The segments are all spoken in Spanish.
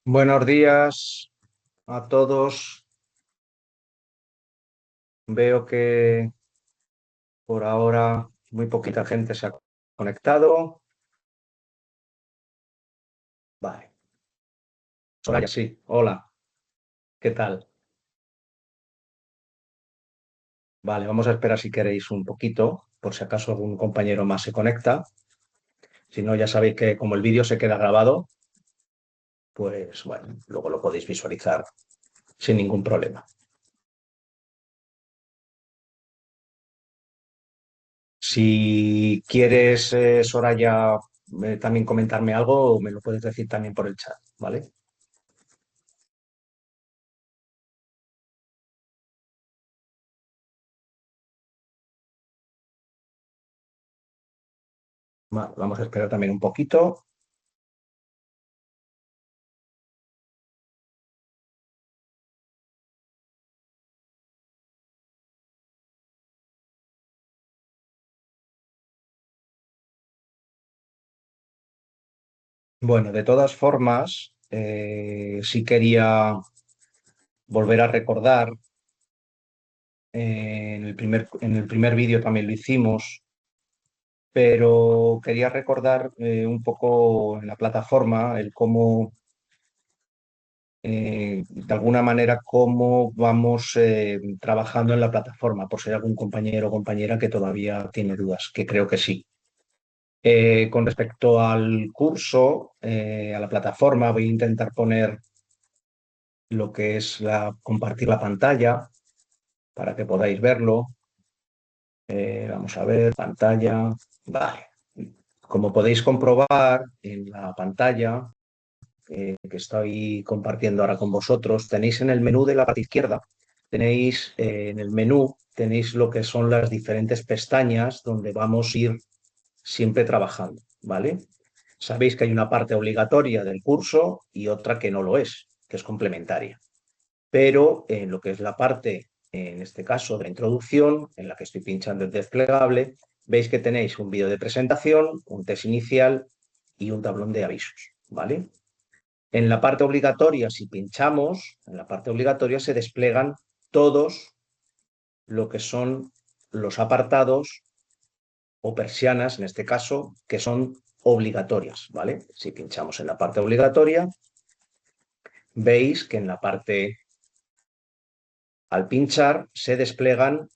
Buenos días a todos. Veo que por ahora muy poquita gente se ha conectado. Vale. Soraya, sí. Hola. ¿Qué tal? Vale, vamos a esperar si queréis un poquito, por si acaso algún compañero más se conecta. Si no, ya sabéis que como el vídeo se queda grabado, pues bueno, luego lo podéis visualizar sin ningún problema. Si quieres, Soraya, también comentarme algo, me lo puedes decir también por el chat, ¿vale? Vamos a esperar también un poquito. Bueno, de todas formas, sí quería volver a recordar, en el primer vídeo también lo hicimos, pero quería recordar un poco en la plataforma el cómo, de alguna manera, cómo vamos trabajando en la plataforma, por si hay algún compañero o compañera que todavía tiene dudas, que creo que sí. Con respecto al curso, a la plataforma, voy a intentar poner lo que es compartir la pantalla para que podáis verlo. Vamos a ver, pantalla. Vale. Como podéis comprobar en la pantalla que estoy compartiendo ahora con vosotros, tenéis en el menú de la parte izquierda, tenéis en el menú, tenéis lo que son las diferentes pestañas donde vamos a ir siempre trabajando, ¿vale? Sabéis que hay una parte obligatoria del curso y otra que no lo es, que es complementaria. Pero en lo que es la parte, en este caso, de la introducción, en la que estoy pinchando el desplegable, veis que tenéis un vídeo de presentación, un test inicial y un tablón de avisos, ¿vale? En la parte obligatoria, si pinchamos, en la parte obligatoria se despliegan todos lo que son los apartados o persianas, en este caso, que son obligatorias, ¿vale? Si pinchamos en la parte obligatoria, veis que en la parte, al pinchar, se despliegan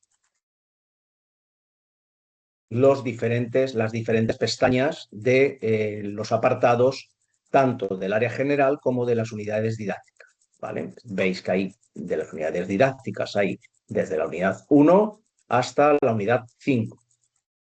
las diferentes pestañas de los apartados, tanto del área general como de las unidades didácticas. ¿Vale? Veis que hay de las unidades didácticas, hay desde la unidad 1 hasta la unidad 5,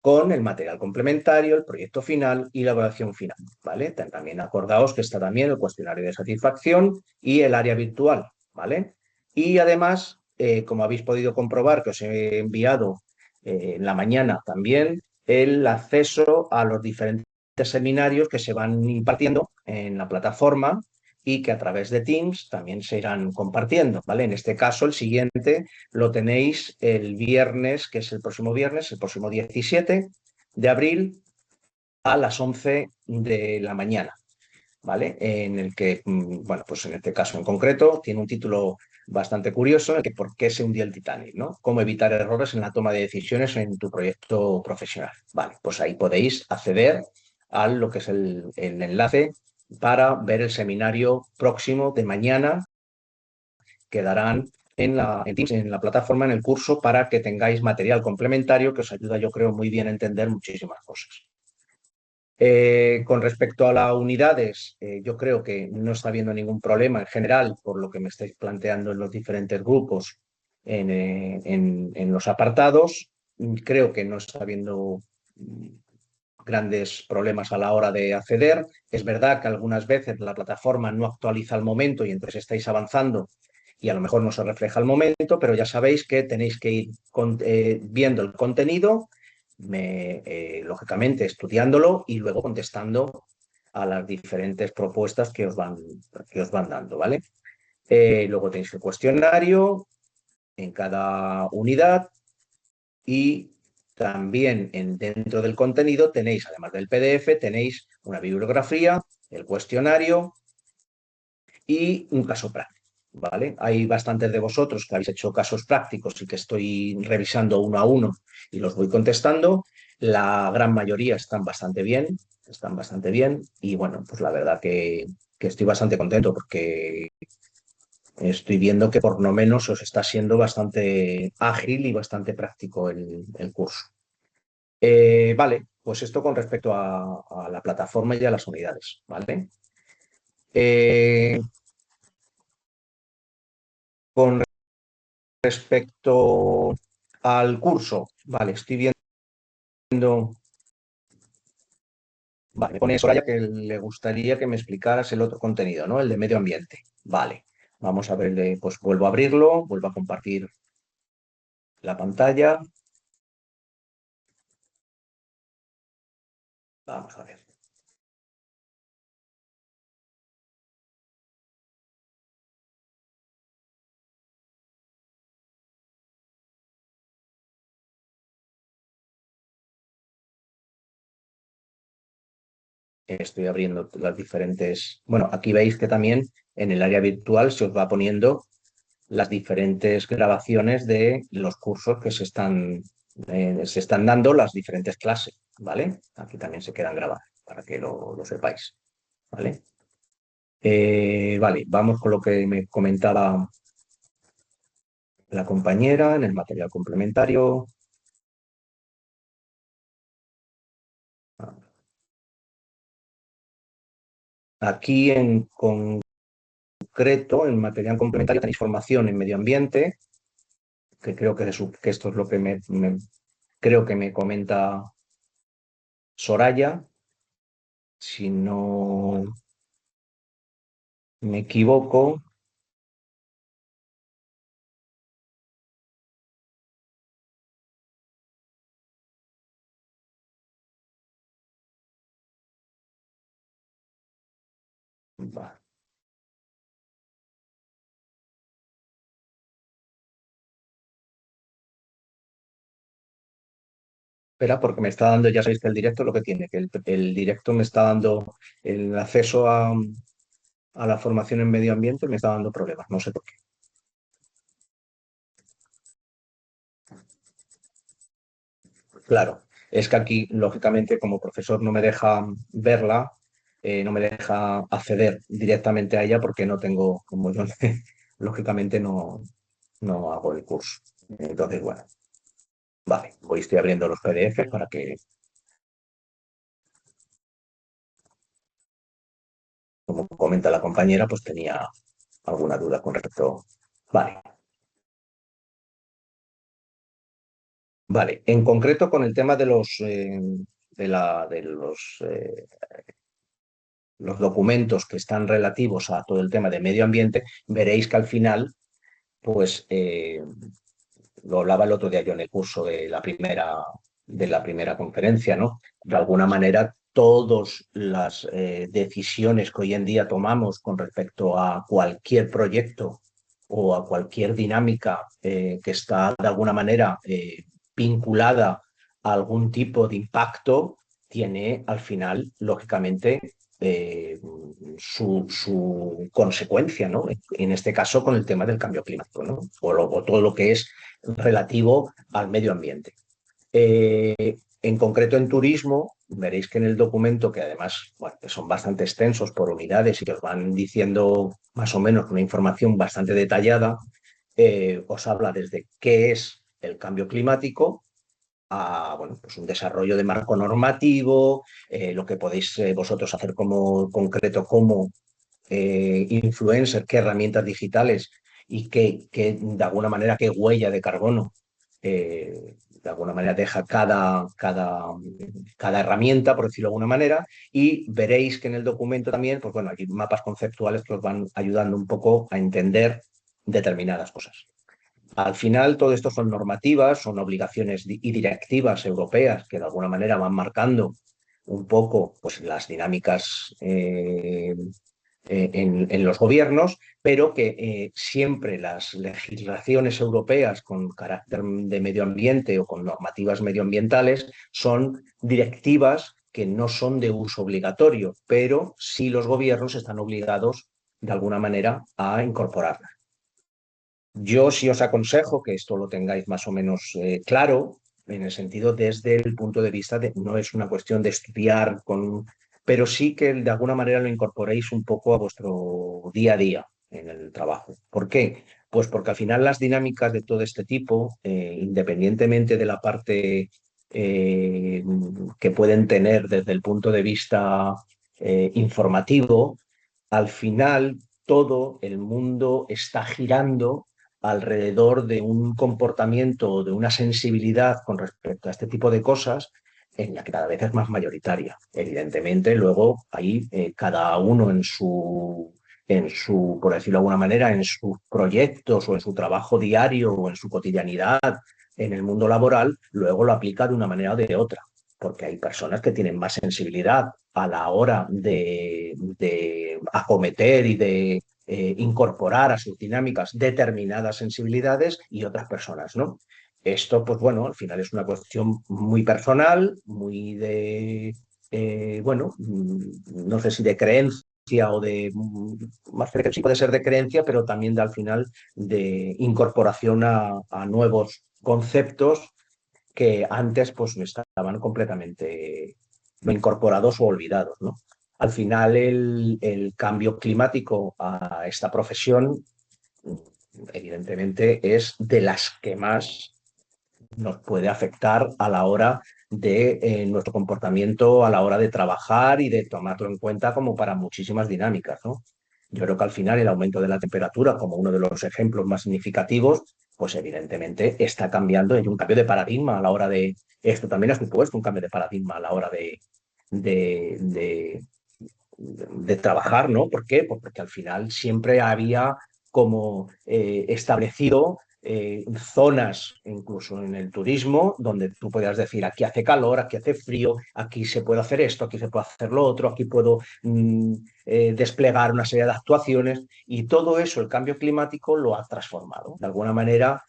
con el material complementario, el proyecto final y la evaluación final. ¿Vale? También acordaos que está también el cuestionario de satisfacción y el área virtual. ¿Vale? Y además, como habéis podido comprobar que os he enviado en la mañana también, el acceso a los diferentes seminarios que se van impartiendo en la plataforma y que a través de Teams también se irán compartiendo, ¿vale? En este caso, el siguiente lo tenéis el viernes, que es el próximo viernes, el próximo 17 de abril a las 11 de la mañana, ¿vale? En el que, bueno, pues en este caso en concreto tiene un título bastante curioso, en el que ¿por qué se hundió el Titanic? ¿No? Cómo evitar errores en la toma de decisiones en tu proyecto profesional. Vale, pues ahí podéis acceder a lo que es el enlace para ver el seminario próximo de mañana que darán en la plataforma, en el curso, para que tengáis material complementario que os ayuda, yo creo, muy bien a entender muchísimas cosas. Con respecto a las unidades, yo creo que no está habiendo ningún problema en general, por lo que me estáis planteando en los diferentes grupos, en los apartados. Creo que no está habiendo grandes problemas a la hora de acceder. Es verdad que algunas veces la plataforma no actualiza al momento y entonces estáis avanzando y a lo mejor no se refleja al momento, pero ya sabéis que tenéis que ir viendo el contenido, lógicamente estudiándolo y luego contestando a las diferentes propuestas que os van dando, ¿vale? Luego tenéis el cuestionario en cada unidad y también dentro del contenido tenéis, además del PDF, tenéis una bibliografía, el cuestionario y un caso práctico. ¿Vale? Hay bastantes de vosotros que habéis hecho casos prácticos y que estoy revisando uno a uno y los voy contestando. La gran mayoría están bastante bien y bueno, pues la verdad que estoy bastante contento porque estoy viendo que por lo menos os está siendo bastante ágil y bastante práctico el curso. Vale, pues esto con respecto a la plataforma y a las unidades, ¿vale? Eh, con respecto al curso, vale, estoy viendo, vale, pone Soraya que le gustaría que me explicaras el otro contenido, ¿no? El de medio ambiente. Vale, vamos a ver, pues vuelvo a abrirlo, vuelvo a compartir la pantalla. Vamos a ver. Estoy abriendo las diferentes. Bueno, aquí veis que también en el área virtual se os va poniendo las diferentes grabaciones de los cursos que se están dando, las diferentes clases, ¿vale? Aquí también se quedan grabadas para que lo sepáis, ¿vale? Vale, vamos con lo que me comentaba la compañera en el material complementario. Aquí en concreto, en material complementario, tenéis formación en medio ambiente, que creo que esto es lo que creo que me comenta Soraya, si no me equivoco. Va. Espera, porque me está dando, ya sabéis que el directo lo que tiene, que el directo me está dando el acceso a la formación en medio ambiente, me está dando problemas, no sé por qué. Claro, es que aquí, lógicamente, como profesor no me deja verla, no me deja acceder directamente a ella porque no tengo, como yo, lógicamente no hago el curso. Entonces, bueno, vale, estoy abriendo los PDF para que, como comenta la compañera, pues tenía alguna duda con respecto. Vale, vale. En concreto, con el tema de los documentos que están relativos a todo el tema de medio ambiente, veréis que al final, pues lo hablaba el otro día yo en el curso de la primera conferencia, ¿no? De alguna manera, todas las decisiones que hoy en día tomamos con respecto a cualquier proyecto o a cualquier dinámica que está de alguna manera vinculada a algún tipo de impacto, tiene al final, lógicamente, eh, su consecuencia, ¿no? En este caso, con el tema del cambio climático, ¿no? O todo lo que es relativo al medio ambiente. En concreto, en turismo, veréis que en el documento, que además bueno, que son bastante extensos por unidades y que os van diciendo más o menos una información bastante detallada, os habla desde qué es el cambio climático a bueno, pues un desarrollo de marco normativo, lo que podéis vosotros hacer como concreto como influencer, qué herramientas digitales y de alguna manera qué huella de carbono de alguna manera deja cada herramienta, por decirlo de alguna manera, y veréis que en el documento también, pues bueno, hay mapas conceptuales que os van ayudando un poco a entender determinadas cosas. Al final, todo esto son normativas, son obligaciones y directivas europeas que de alguna manera van marcando un poco pues, las dinámicas en los gobiernos, pero que siempre las legislaciones europeas con carácter de medio ambiente o con normativas medioambientales son directivas que no son de uso obligatorio, pero sí los gobiernos están obligados de alguna manera a incorporarla. Yo sí os aconsejo que esto lo tengáis más o menos claro, en el sentido desde el punto de vista de no es una cuestión de estudiar con, pero sí que de alguna manera lo incorporéis un poco a vuestro día a día en el trabajo. ¿Por qué? Pues porque al final las dinámicas de todo este tipo, independientemente de la parte eh, que pueden tener desde el punto de vista informativo, al final todo el mundo está girando alrededor de un comportamiento o de una sensibilidad con respecto a este tipo de cosas en la que cada vez es más mayoritaria. Evidentemente, luego ahí cada uno en su, por decirlo de alguna manera, en sus proyectos o en su trabajo diario o en su cotidianidad en el mundo laboral, luego lo aplica de una manera o de otra, porque hay personas que tienen más sensibilidad a la hora de acometer y de incorporar a sus dinámicas determinadas sensibilidades y otras personas, ¿no? Esto, pues bueno, al final es una cuestión muy personal, muy de, bueno, no sé si de creencia o de, más que sí puede ser de creencia, pero también de, al final de incorporación a nuevos conceptos que antes pues estaban completamente no incorporados o olvidados, ¿no? Al final el cambio climático a esta profesión evidentemente es de las que más nos puede afectar a la hora de nuestro comportamiento, a la hora de trabajar y de tomarlo en cuenta como para muchísimas dinámicas, ¿no? Yo creo que al final el aumento de la temperatura, como uno de los ejemplos más significativos, pues evidentemente está cambiando, hay un cambio de paradigma a la hora de, esto también ha supuesto un cambio de paradigma a la hora de, de, de trabajar, ¿no? ¿Por qué? Pues porque al final siempre había como establecido zonas, incluso en el turismo, donde tú podías decir, aquí hace calor, aquí hace frío, aquí se puede hacer esto, aquí se puede hacer lo otro, aquí puedo desplegar una serie de actuaciones y todo eso, el cambio climático lo ha transformado. De alguna manera,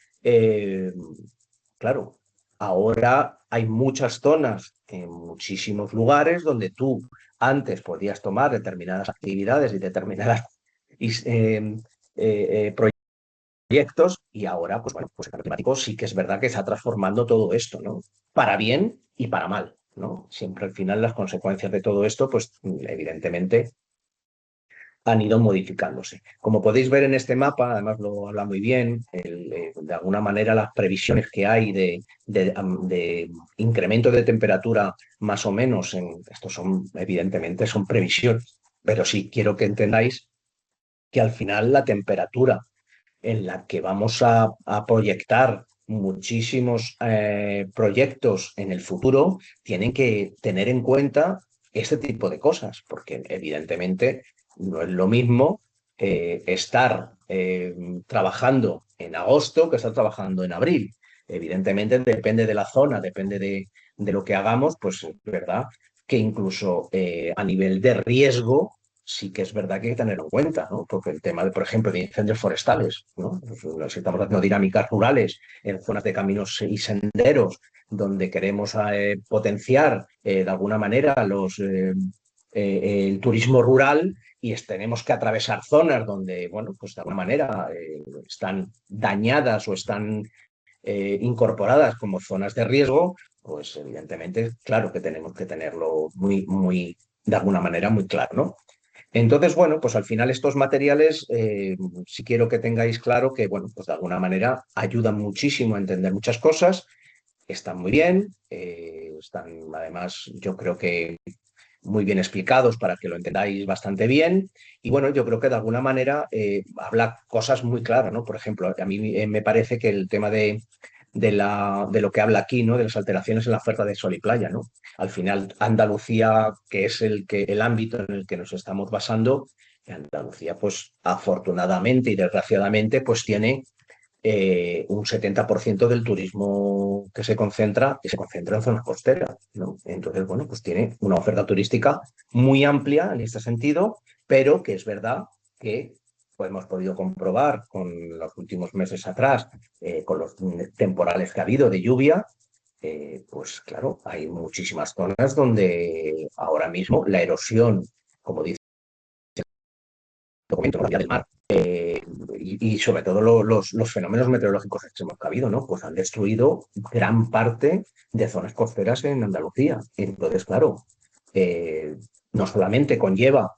claro, ahora hay muchas zonas en muchísimos lugares donde tú antes podías tomar determinadas actividades y determinadas proyectos y ahora, pues bueno, pues el cambio climático sí que es verdad que está transformando todo esto, ¿no? Para bien y para mal, ¿no? Siempre al final las consecuencias de todo esto, pues evidentemente han ido modificándose. Como podéis ver en este mapa, además lo habla muy bien, de alguna manera las previsiones que hay de incremento de temperatura más o menos, estos son evidentemente son previsiones, pero sí quiero que entendáis que al final la temperatura en la que vamos a proyectar muchísimos proyectos en el futuro tienen que tener en cuenta este tipo de cosas, porque evidentemente no es lo mismo estar trabajando en agosto que estar trabajando en abril. Evidentemente depende de la zona, depende de lo que hagamos, pues es verdad que incluso a nivel de riesgo sí que es verdad que hay que tenerlo en cuenta, ¿no? Porque el tema, de, por ejemplo, de incendios forestales, ¿no? Pues, si estamos haciendo dinámicas rurales en zonas de caminos y senderos donde queremos potenciar de alguna manera el turismo rural y tenemos que atravesar zonas donde, bueno, pues de alguna manera están dañadas o están incorporadas como zonas de riesgo, pues evidentemente, claro que tenemos que tenerlo muy, muy, de alguna manera muy claro, ¿no? Entonces, bueno, pues al final estos materiales, sí quiero que tengáis claro que, bueno, pues de alguna manera ayudan muchísimo a entender muchas cosas, están muy bien, están además yo creo que muy bien explicados para que lo entendáis bastante bien y bueno, yo creo que de alguna manera habla cosas muy claras, ¿no? Por ejemplo, a mí me parece que el tema de lo que habla aquí, ¿no? De las alteraciones en la oferta de sol y playa, ¿no? Al final, Andalucía, que es el ámbito en el que nos estamos basando, Andalucía, pues afortunadamente y desgraciadamente, pues tiene un 70% del turismo que se concentra en zonas costeras, ¿no? Entonces, bueno, pues tiene una oferta turística muy amplia en este sentido, pero que es verdad que pues, hemos podido comprobar con los últimos meses atrás, con los temporales que ha habido de lluvia, pues claro, hay muchísimas zonas donde ahora mismo la erosión, como dice documento, ¿no? La vía del mar. Y sobre todo los fenómenos meteorológicos extremos que ha habido, ¿no? Pues han destruido gran parte de zonas costeras en Andalucía. Entonces, claro, eh, no solamente conlleva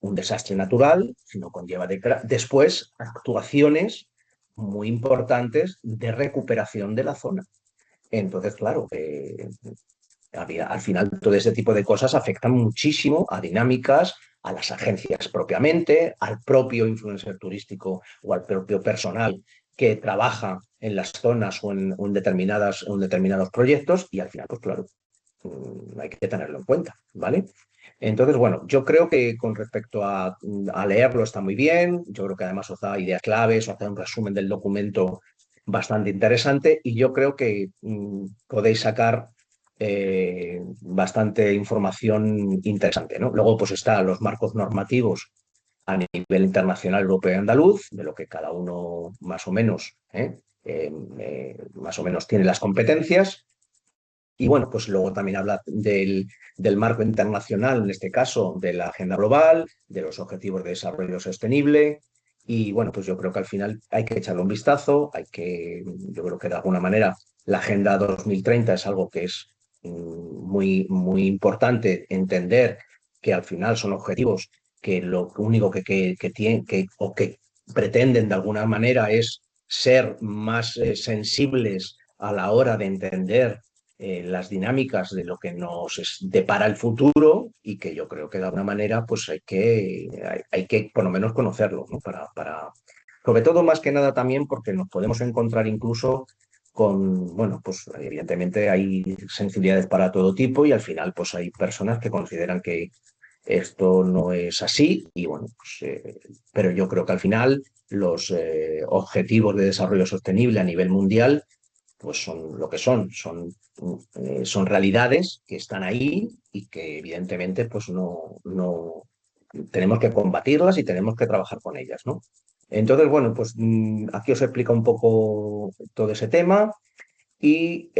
un desastre natural, sino conlleva después actuaciones muy importantes de recuperación de la zona. Entonces, claro, al final todo ese tipo de cosas afectan muchísimo a dinámicas, a las agencias propiamente, al propio influencer turístico o al propio personal que trabaja en las zonas o en determinados proyectos y al final, pues claro, hay que tenerlo en cuenta, ¿vale? Entonces, bueno, yo creo que con respecto a leerlo está muy bien, yo creo que además os da ideas claves, os hace un resumen del documento bastante interesante y yo creo que podéis sacar bastante información interesante, ¿no? Luego, pues están los marcos normativos a nivel internacional, europeo y andaluz, de lo que cada uno más o menos tiene las competencias. Y bueno, pues luego también habla del marco internacional, en este caso de la agenda global, de los objetivos de desarrollo sostenible. Y bueno, pues yo creo que al final hay que echarle un vistazo, yo creo que de alguna manera la Agenda 2030 es algo que es muy, muy importante entender que al final son objetivos que lo único que tienen o que pretenden de alguna manera es ser más sensibles a la hora de entender las dinámicas de lo que nos depara el futuro y que yo creo que de alguna manera pues hay que por lo menos conocerlo, ¿no? Sobre todo más que nada también porque nos podemos encontrar incluso con, bueno, pues evidentemente hay sensibilidades para todo tipo y al final pues hay personas que consideran que esto no es así y bueno, pues, pero yo creo que al final los objetivos de desarrollo sostenible a nivel mundial pues son lo que son realidades que están ahí y que evidentemente pues no tenemos que combatirlas y tenemos que trabajar con ellas, ¿no? Entonces, bueno, pues aquí os explico un poco todo ese tema y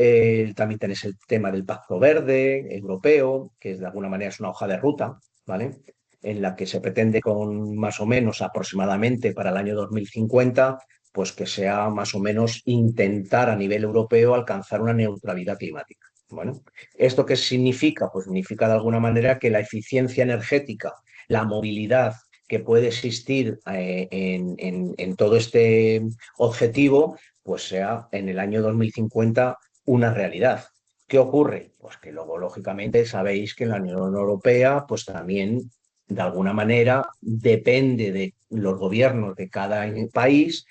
también tenéis el tema del Pacto Verde Europeo, que de alguna manera es una hoja de ruta, ¿vale? En la que se pretende con más o menos aproximadamente para el año 2050, pues que sea más o menos intentar a nivel europeo alcanzar una neutralidad climática. Bueno, ¿esto qué significa? Pues significa de alguna manera que la eficiencia energética, la movilidad que puede existir en todo este objetivo, pues sea en el año 2050 una realidad. ¿Qué ocurre? Pues que luego, lógicamente, sabéis que en la Unión Europea, pues también, de alguna manera, depende de los gobiernos de cada país,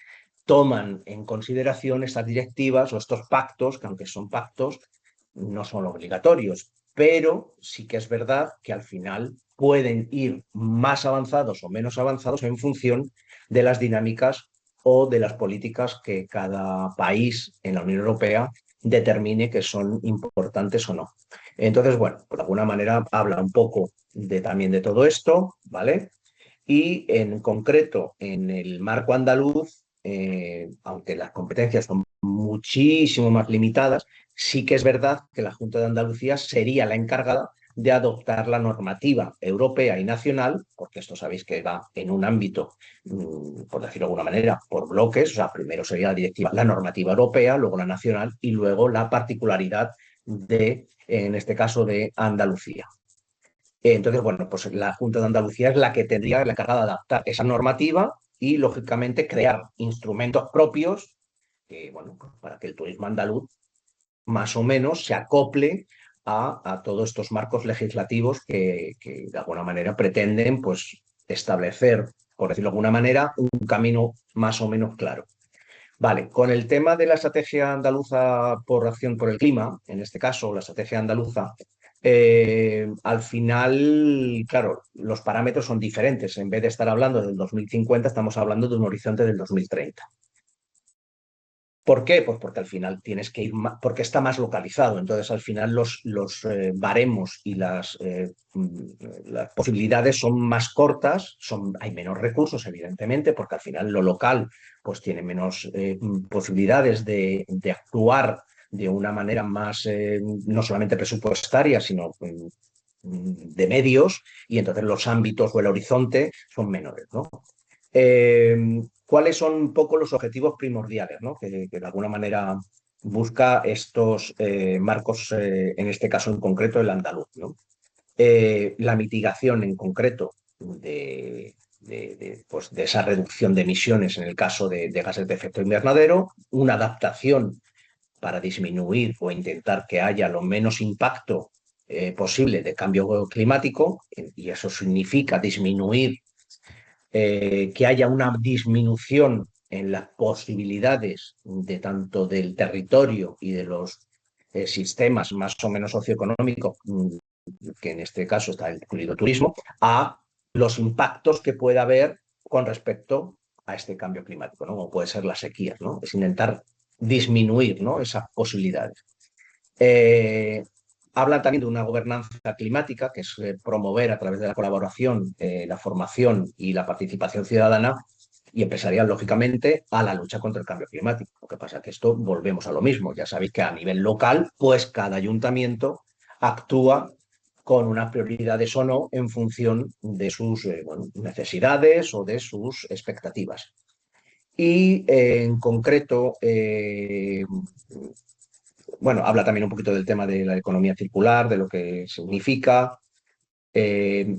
toman en consideración estas directivas o estos pactos, que aunque son pactos, no son obligatorios, pero sí que es verdad que al final pueden ir más avanzados o menos avanzados en función de las dinámicas o de las políticas que cada país en la Unión Europea determine que son importantes o no. Entonces, bueno, pues de alguna manera habla un poco también de todo esto, ¿vale? Y en concreto, en el marco andaluz, aunque las competencias son muchísimo más limitadas, sí que es verdad que la Junta de Andalucía sería la encargada de adoptar la normativa europea y nacional, porque esto sabéis que va en un ámbito, por decirlo de alguna manera, por bloques, o sea, primero sería la normativa europea, luego la nacional y luego la particularidad en este caso, de Andalucía. Entonces, bueno, pues la Junta de Andalucía es la que tendría la encargada de adaptar esa normativa y, lógicamente, crear instrumentos propios bueno, pues para que el turismo andaluz más o menos se acople a todos estos marcos legislativos que, de alguna manera pretenden pues, establecer, por decirlo de alguna manera, un camino más o menos claro. Vale, con el tema de la estrategia andaluza por acción por el clima, en este caso, la estrategia andaluza, al final, claro, los parámetros son diferentes. En vez de estar hablando del 2050, estamos hablando de un horizonte del 2030. ¿Por qué? Pues porque al final tienes que ir más, porque está más localizado. Entonces, al final los baremos y las posibilidades son más cortas, hay menos recursos, evidentemente, porque al final lo local pues tiene menos posibilidades de actuar de una manera más, no solamente presupuestaria, sino de medios, y entonces los ámbitos o el horizonte son menores, ¿no? ¿Cuáles son un poco los objetivos primordiales, ¿no? Que de alguna manera busca estos marcos, en este caso en concreto el andaluz, ¿no? La mitigación en concreto pues, de esa reducción de emisiones en el caso de gases de efecto invernadero, una adaptación para disminuir o intentar que haya lo menos impacto posible de cambio climático, y eso significa disminuir, que haya una disminución en las posibilidades de tanto del territorio y de los sistemas más o menos socioeconómicos, que en este caso está incluido turismo, a los impactos que pueda haber con respecto a este cambio climático, ¿no? Como puede ser las sequías, ¿no? Es intentar disminuir, ¿no? Esas posibilidades. Eh, Habla también de una gobernanza climática, que es promover a través de la colaboración, la formación y la participación ciudadana y empresarial, lógicamente, a la lucha contra el cambio climático. Lo que pasa es que esto volvemos a lo mismo. Ya sabéis que a nivel local, pues cada ayuntamiento actúa con unas prioridades o no en función de sus bueno, necesidades o de sus expectativas. Y en concreto, bueno, habla también un poquito del tema de la economía circular, de lo que significa, eh,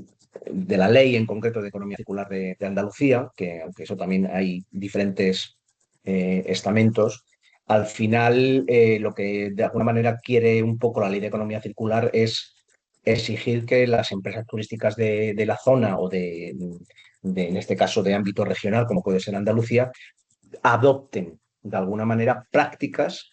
de la ley en concreto de economía circular de Andalucía, que aunque eso también hay diferentes estamentos, al final lo que de alguna manera quiere un poco la ley de economía circular es exigir que las empresas turísticas de la zona o en este caso, de ámbito regional, como puede ser Andalucía, adopten de alguna manera prácticas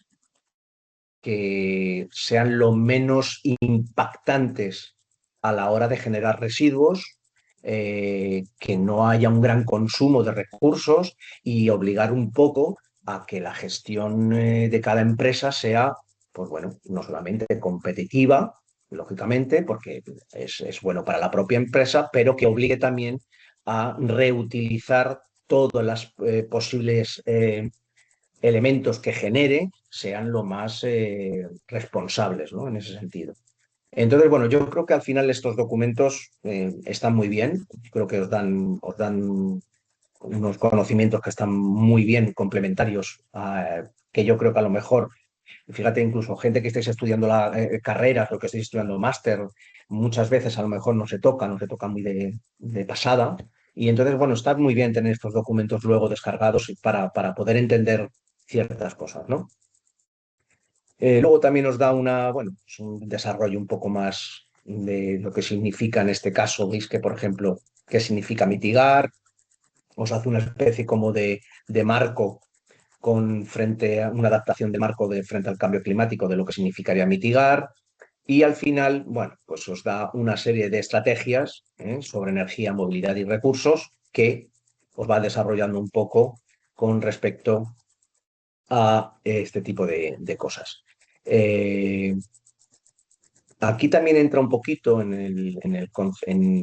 que sean lo menos impactantes a la hora de generar residuos, que no haya un gran consumo de recursos y obligar un poco a que la gestión de cada empresa sea, pues bueno, no solamente competitiva, lógicamente, porque es bueno para la propia empresa, pero que obligue también a reutilizar todas las posibles elementos que genere sean lo más responsables, ¿no? En ese sentido. Entonces, bueno, yo creo que al final estos documentos están muy bien, creo que os dan unos conocimientos que están muy bien complementarios, que yo creo que a lo mejor, fíjate, incluso gente que estéis estudiando carreras o que estéis estudiando máster, muchas veces a lo mejor no se toca muy de pasada. Y entonces, bueno, está muy bien tener estos documentos luego descargados para poder entender ciertas cosas, ¿no? Luego también nos da bueno, pues un desarrollo un poco más de lo que significa en este caso. Veis que, por ejemplo, qué significa mitigar, os hace una especie como de marco con frente a una adaptación de marco frente al cambio climático de lo que significaría mitigar. Y al final, bueno, pues os da una serie de estrategias sobre energía, movilidad y recursos que os va desarrollando un poco con respecto a este tipo de cosas. Eh, Aquí también entra un poquito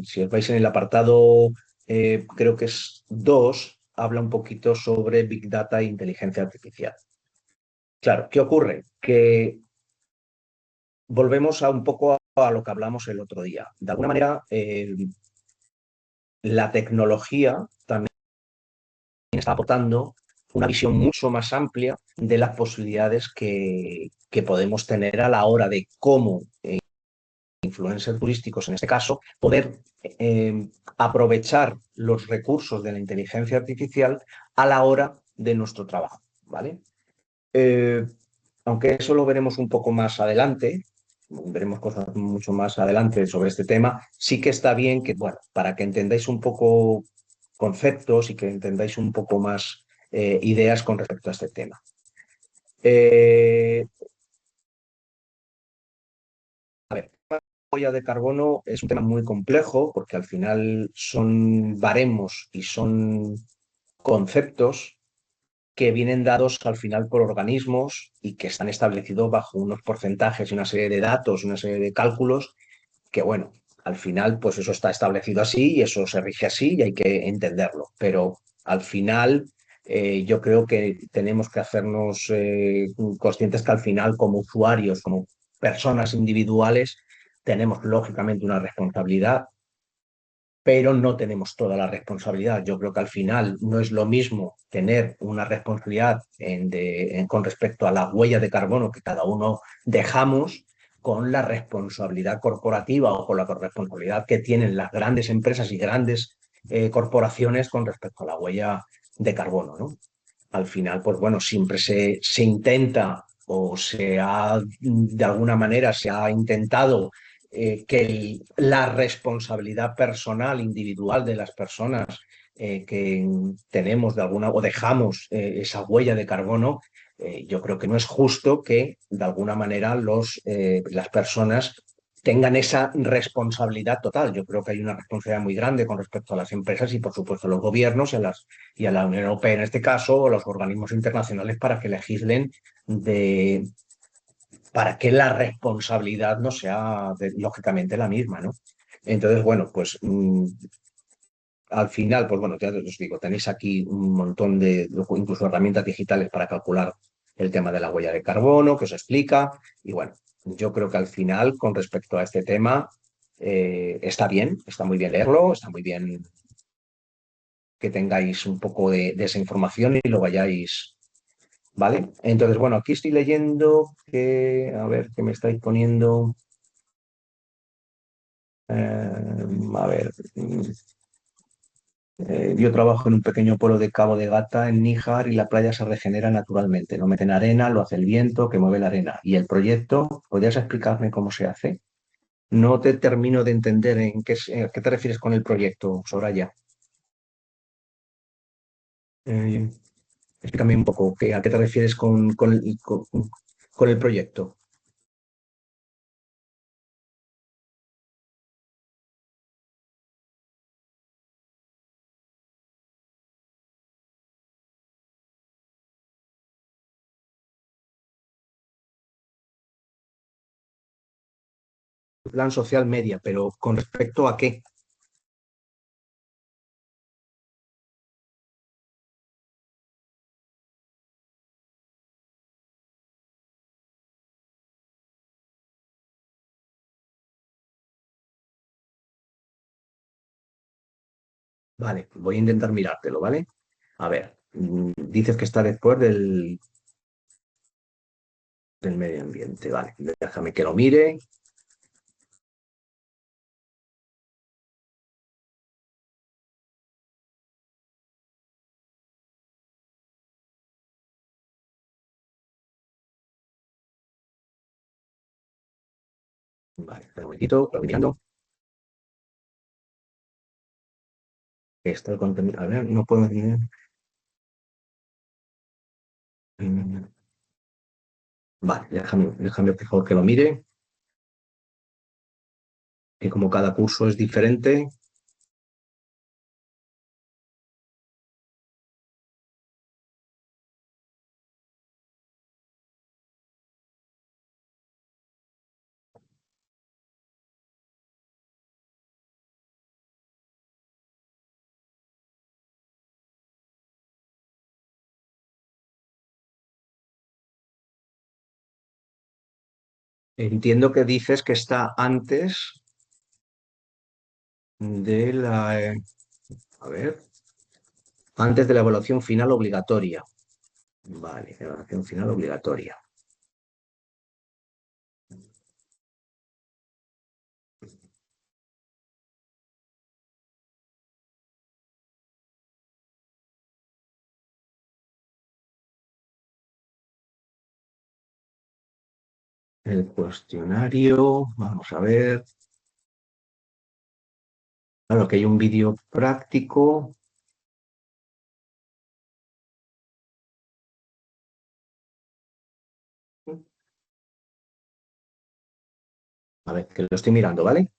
si os vais en el apartado, creo que es 2, habla un poquito sobre Big Data e inteligencia artificial. Claro, ¿qué ocurre? Que volvemos a un poco a lo que hablamos el otro día. De alguna manera, la tecnología también está aportando una visión mucho más amplia de las posibilidades que podemos tener a la hora de cómo influencers turísticos, en este caso, poder aprovechar los recursos de la inteligencia artificial a la hora de nuestro trabajo, ¿vale? Eh, Aunque eso lo veremos un poco más adelante, veremos cosas mucho más adelante sobre este tema, sí que está bien que, bueno, para que entendáis un poco conceptos y que entendáis un poco más ideas con respecto a este tema. A ver, la huella de carbono es un tema muy complejo porque al final son baremos y son conceptos que vienen dados al final por organismos y que están establecidos bajo unos porcentajes y una serie de datos, una serie de cálculos que, bueno, al final pues eso está establecido así y eso se rige así y hay que entenderlo. Pero al final yo creo que tenemos que hacernos conscientes que al final como usuarios, como personas individuales, tenemos lógicamente una responsabilidad pero no tenemos toda la responsabilidad. Yo creo que al final no es lo mismo tener una responsabilidad con respecto a la huella de carbono que cada uno dejamos con la responsabilidad corporativa o con la responsabilidad que tienen las grandes empresas y grandes corporaciones con respecto a la huella de carbono, ¿no? Al final, pues bueno, siempre se intenta o de alguna manera se ha intentado que la responsabilidad personal, individual de las personas que tenemos de alguna o dejamos esa huella de carbono, yo creo que no es justo que de alguna manera las personas tengan esa responsabilidad total. Yo creo que hay una responsabilidad muy grande con respecto a las empresas y, por supuesto, a los gobiernos y a la Unión Europea en este caso, o los organismos internacionales para que legislen para que la responsabilidad no sea lógicamente la misma, ¿no? Entonces, bueno, pues al final, pues bueno, ya os digo, tenéis aquí un montón de incluso herramientas digitales para calcular el tema de la huella de carbono, que os explica. Y bueno, yo creo que al final, con respecto a este tema, está bien, está muy bien leerlo, está muy bien que tengáis un poco de esa información y lo vayáis, ¿vale? Entonces, bueno, aquí estoy leyendo que, a ver, que me estáis poniendo, a ver, yo trabajo en un pequeño pueblo de Cabo de Gata, en Níjar, y la playa se regenera naturalmente. No meten arena, lo hace el viento que mueve la arena. ¿Y el proyecto? ¿Podrías explicarme cómo se hace? No te termino de entender a qué te refieres con el proyecto, Soraya. Eh, Explícame un poco, ¿a qué te refieres con el proyecto? Plan social media, pero ¿con respecto a qué? Vale, voy a intentar mirártelo, ¿vale? A ver, dices que está después del medio ambiente, vale. Déjame que lo mire. Vale, espera un momentito, lo voy mirando. Está el contenido. A ver, no puedo decir. Vale, déjame por favor que lo mire, que como cada curso es diferente, entiendo que dices que está antes de a ver, antes de la evaluación final obligatoria. Vale, evaluación final obligatoria. El cuestionario, vamos a ver. Claro que hay un vídeo práctico. A ver, que lo estoy mirando, ¿vale?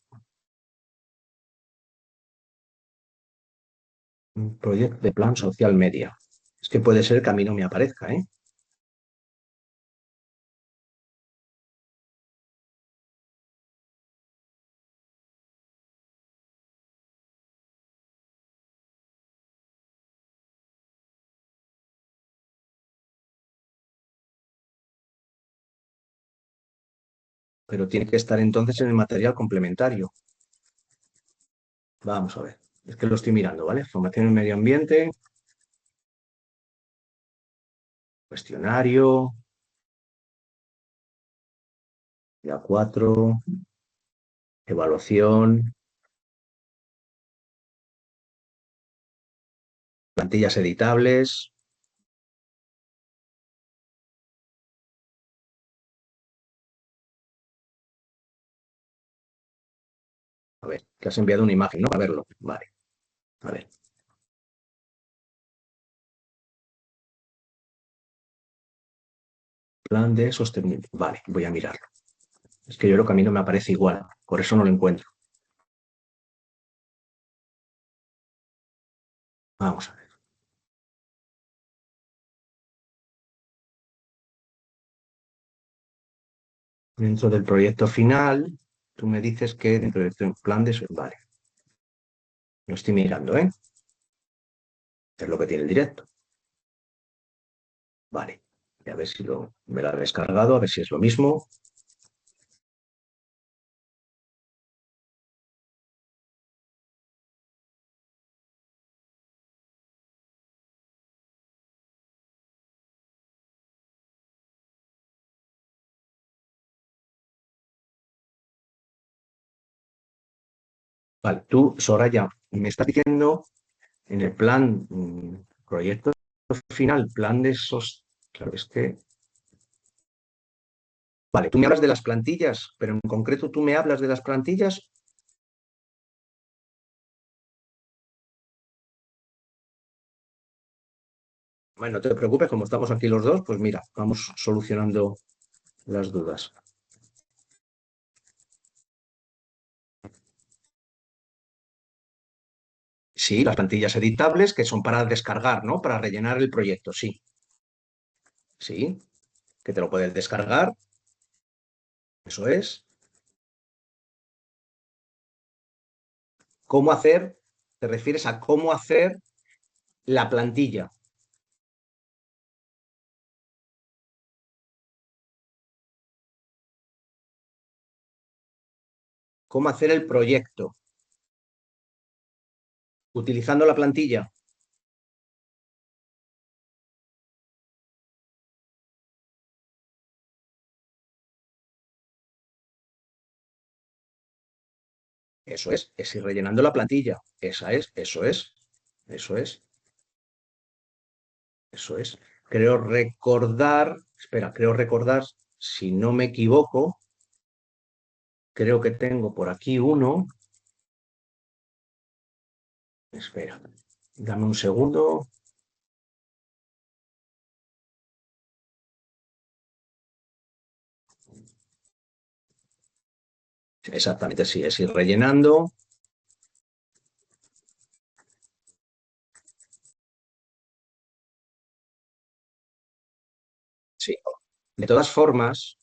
Un proyecto de plan social media. Es que puede ser que a mí no me aparezca, ¿eh? Pero tiene que estar entonces en el material complementario. Vamos a ver. Es que lo estoy mirando, ¿vale? Formación en medio ambiente, cuestionario, ya 4, evaluación, plantillas editables. A ver, que has enviado una imagen, ¿no? A verlo. Vale, a ver. Plan de sostenibilidad. Vale, voy a mirarlo. Es que yo creo que a mí no me aparece igual, por eso no lo encuentro. Vamos a ver. Dentro del proyecto final, tú me dices que dentro del plan de... Vale, lo estoy mirando, ¿eh? Es lo que tiene el directo. Vale, y a ver si me lo ha descargado, a ver si es lo mismo. Vale, tú, Soraya, me estás diciendo en el plan, proyecto final, plan de esos... Claro, es que... Vale, tú me hablas de las plantillas, pero en concreto tú me hablas de las plantillas. Bueno, no te preocupes, como estamos aquí los dos, pues mira, vamos solucionando las dudas. Sí, las plantillas editables que son para descargar, ¿no? Para rellenar el proyecto, sí. Sí, que te lo puedes descargar, eso es. ¿Cómo hacer? ¿Te refieres a cómo hacer la plantilla? ¿Cómo hacer el proyecto? Utilizando la plantilla. Eso es ir rellenando la plantilla. Esa es, eso es, eso es, eso es. Creo recordar, espera, creo recordar, si no me equivoco, creo que tengo por aquí uno. Espera, dame un segundo. Exactamente, sí, es ir rellenando. Sí. De todas formas,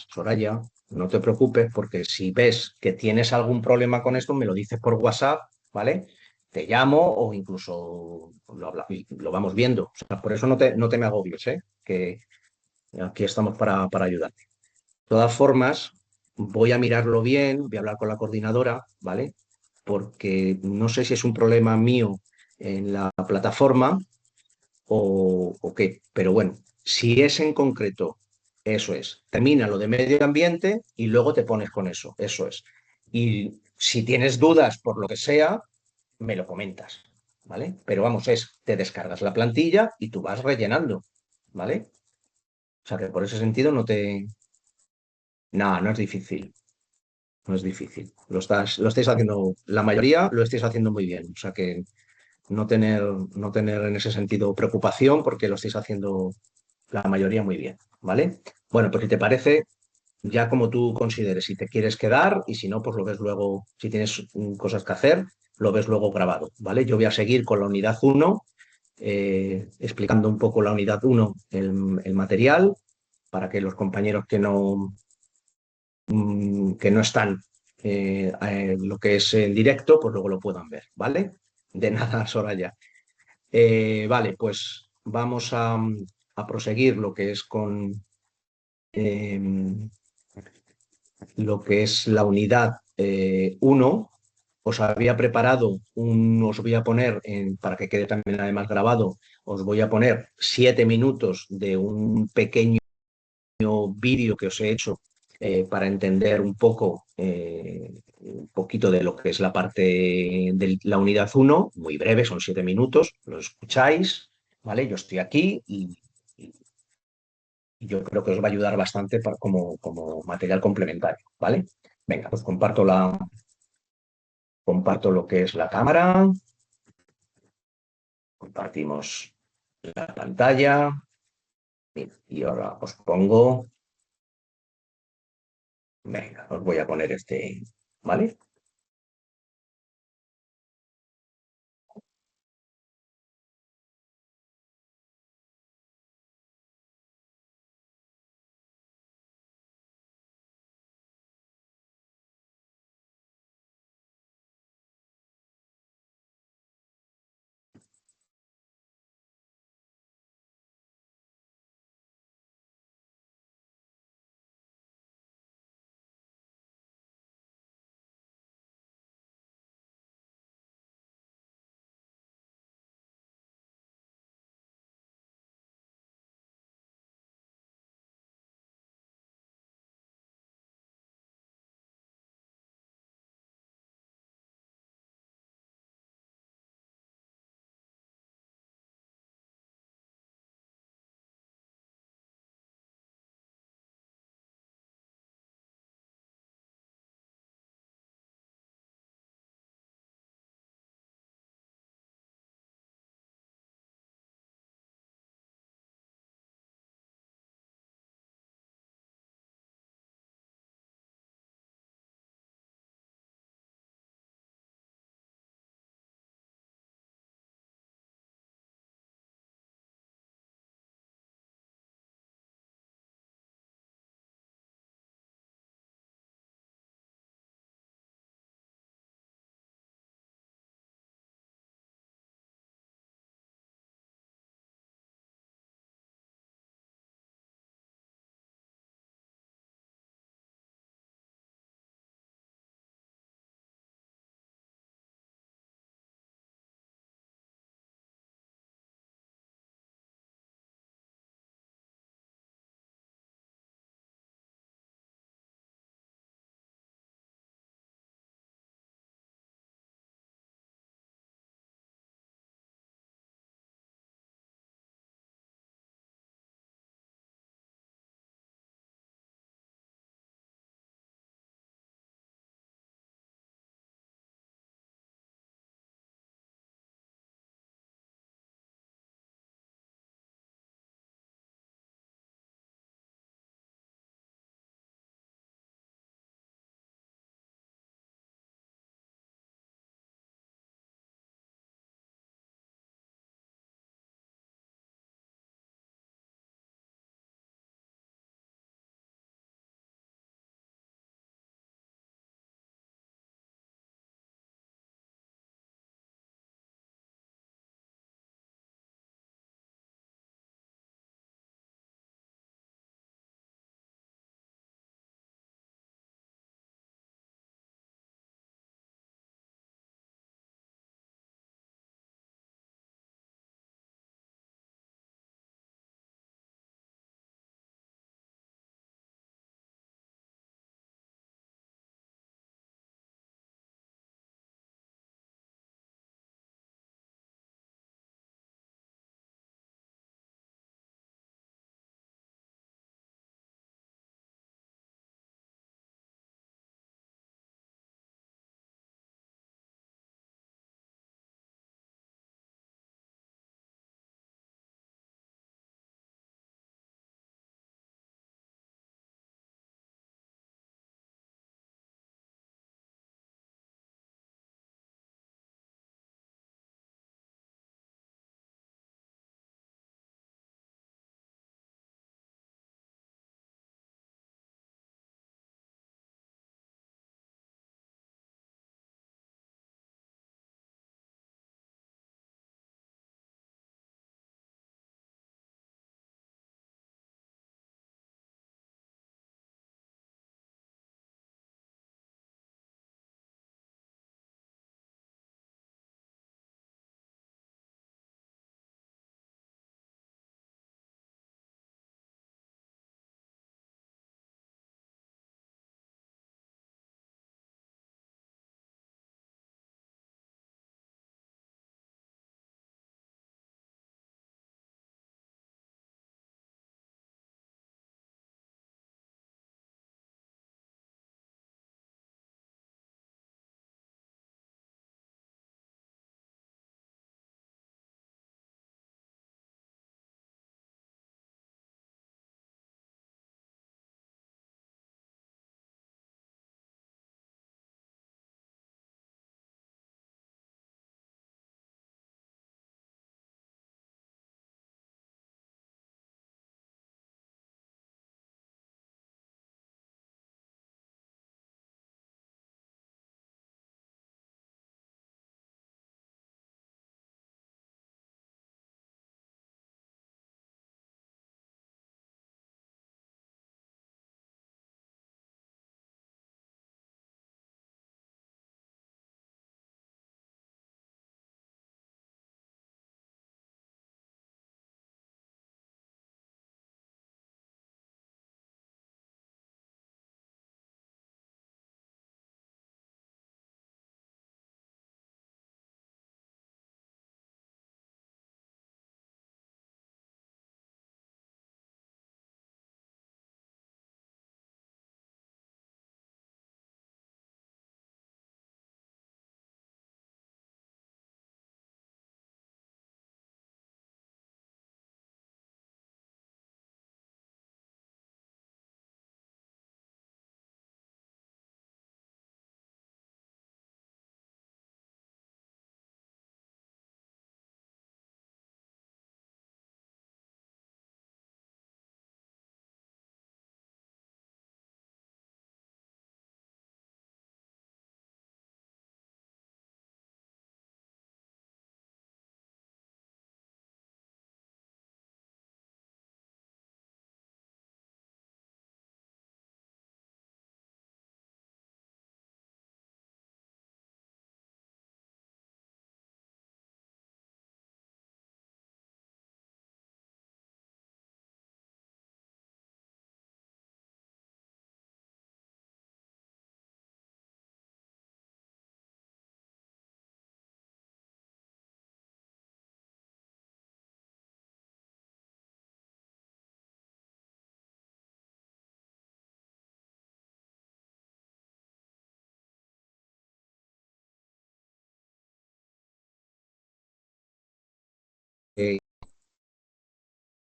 Soraya, no te preocupes porque si ves que tienes algún problema con esto, me lo dices por WhatsApp, ¿vale? Te llamo o incluso lo vamos viendo. O sea, por eso no te me agobies, ¿eh? Que aquí estamos para ayudarte. De todas formas, voy a mirarlo bien, voy a hablar con la coordinadora, ¿vale? Porque no sé si es un problema mío en la plataforma o qué. Pero bueno, si es en concreto, eso es. Termina lo de medio ambiente y luego te pones con eso es. Y si tienes dudas por lo que sea, me lo comentas, ¿vale? Pero vamos, te descargas la plantilla y tú vas rellenando, ¿vale? O sea que por ese sentido no te... No, no es difícil, no es difícil. Lo estáis haciendo, la mayoría lo estáis haciendo muy bien. O sea que no tener en ese sentido preocupación porque lo estáis haciendo la mayoría muy bien, ¿vale? Bueno, pues si te parece, ya como tú consideres, si te quieres quedar y si no, pues lo ves luego, si tienes cosas que hacer, lo ves luego grabado, ¿vale? Yo voy a seguir con la unidad uno, explicando un poco la unidad uno, el material, para que los compañeros que no están lo que es en directo, pues luego lo puedan ver, ¿vale? De nada, Soraya. Vale, pues vamos a proseguir lo que es con lo que es la unidad 1, os había preparado os voy a poner, para que quede también además grabado, os voy a poner 7 minutos de un pequeño vídeo que os he hecho para entender un poquito de lo que es la parte de la unidad uno, muy breve, son 7 minutos, lo escucháis, ¿vale? Yo estoy aquí y yo creo que os va a ayudar bastante como material complementario, ¿vale? Venga, pues comparto lo que es la cámara, compartimos la pantalla y ahora os pongo, venga, os voy a poner ¿vale?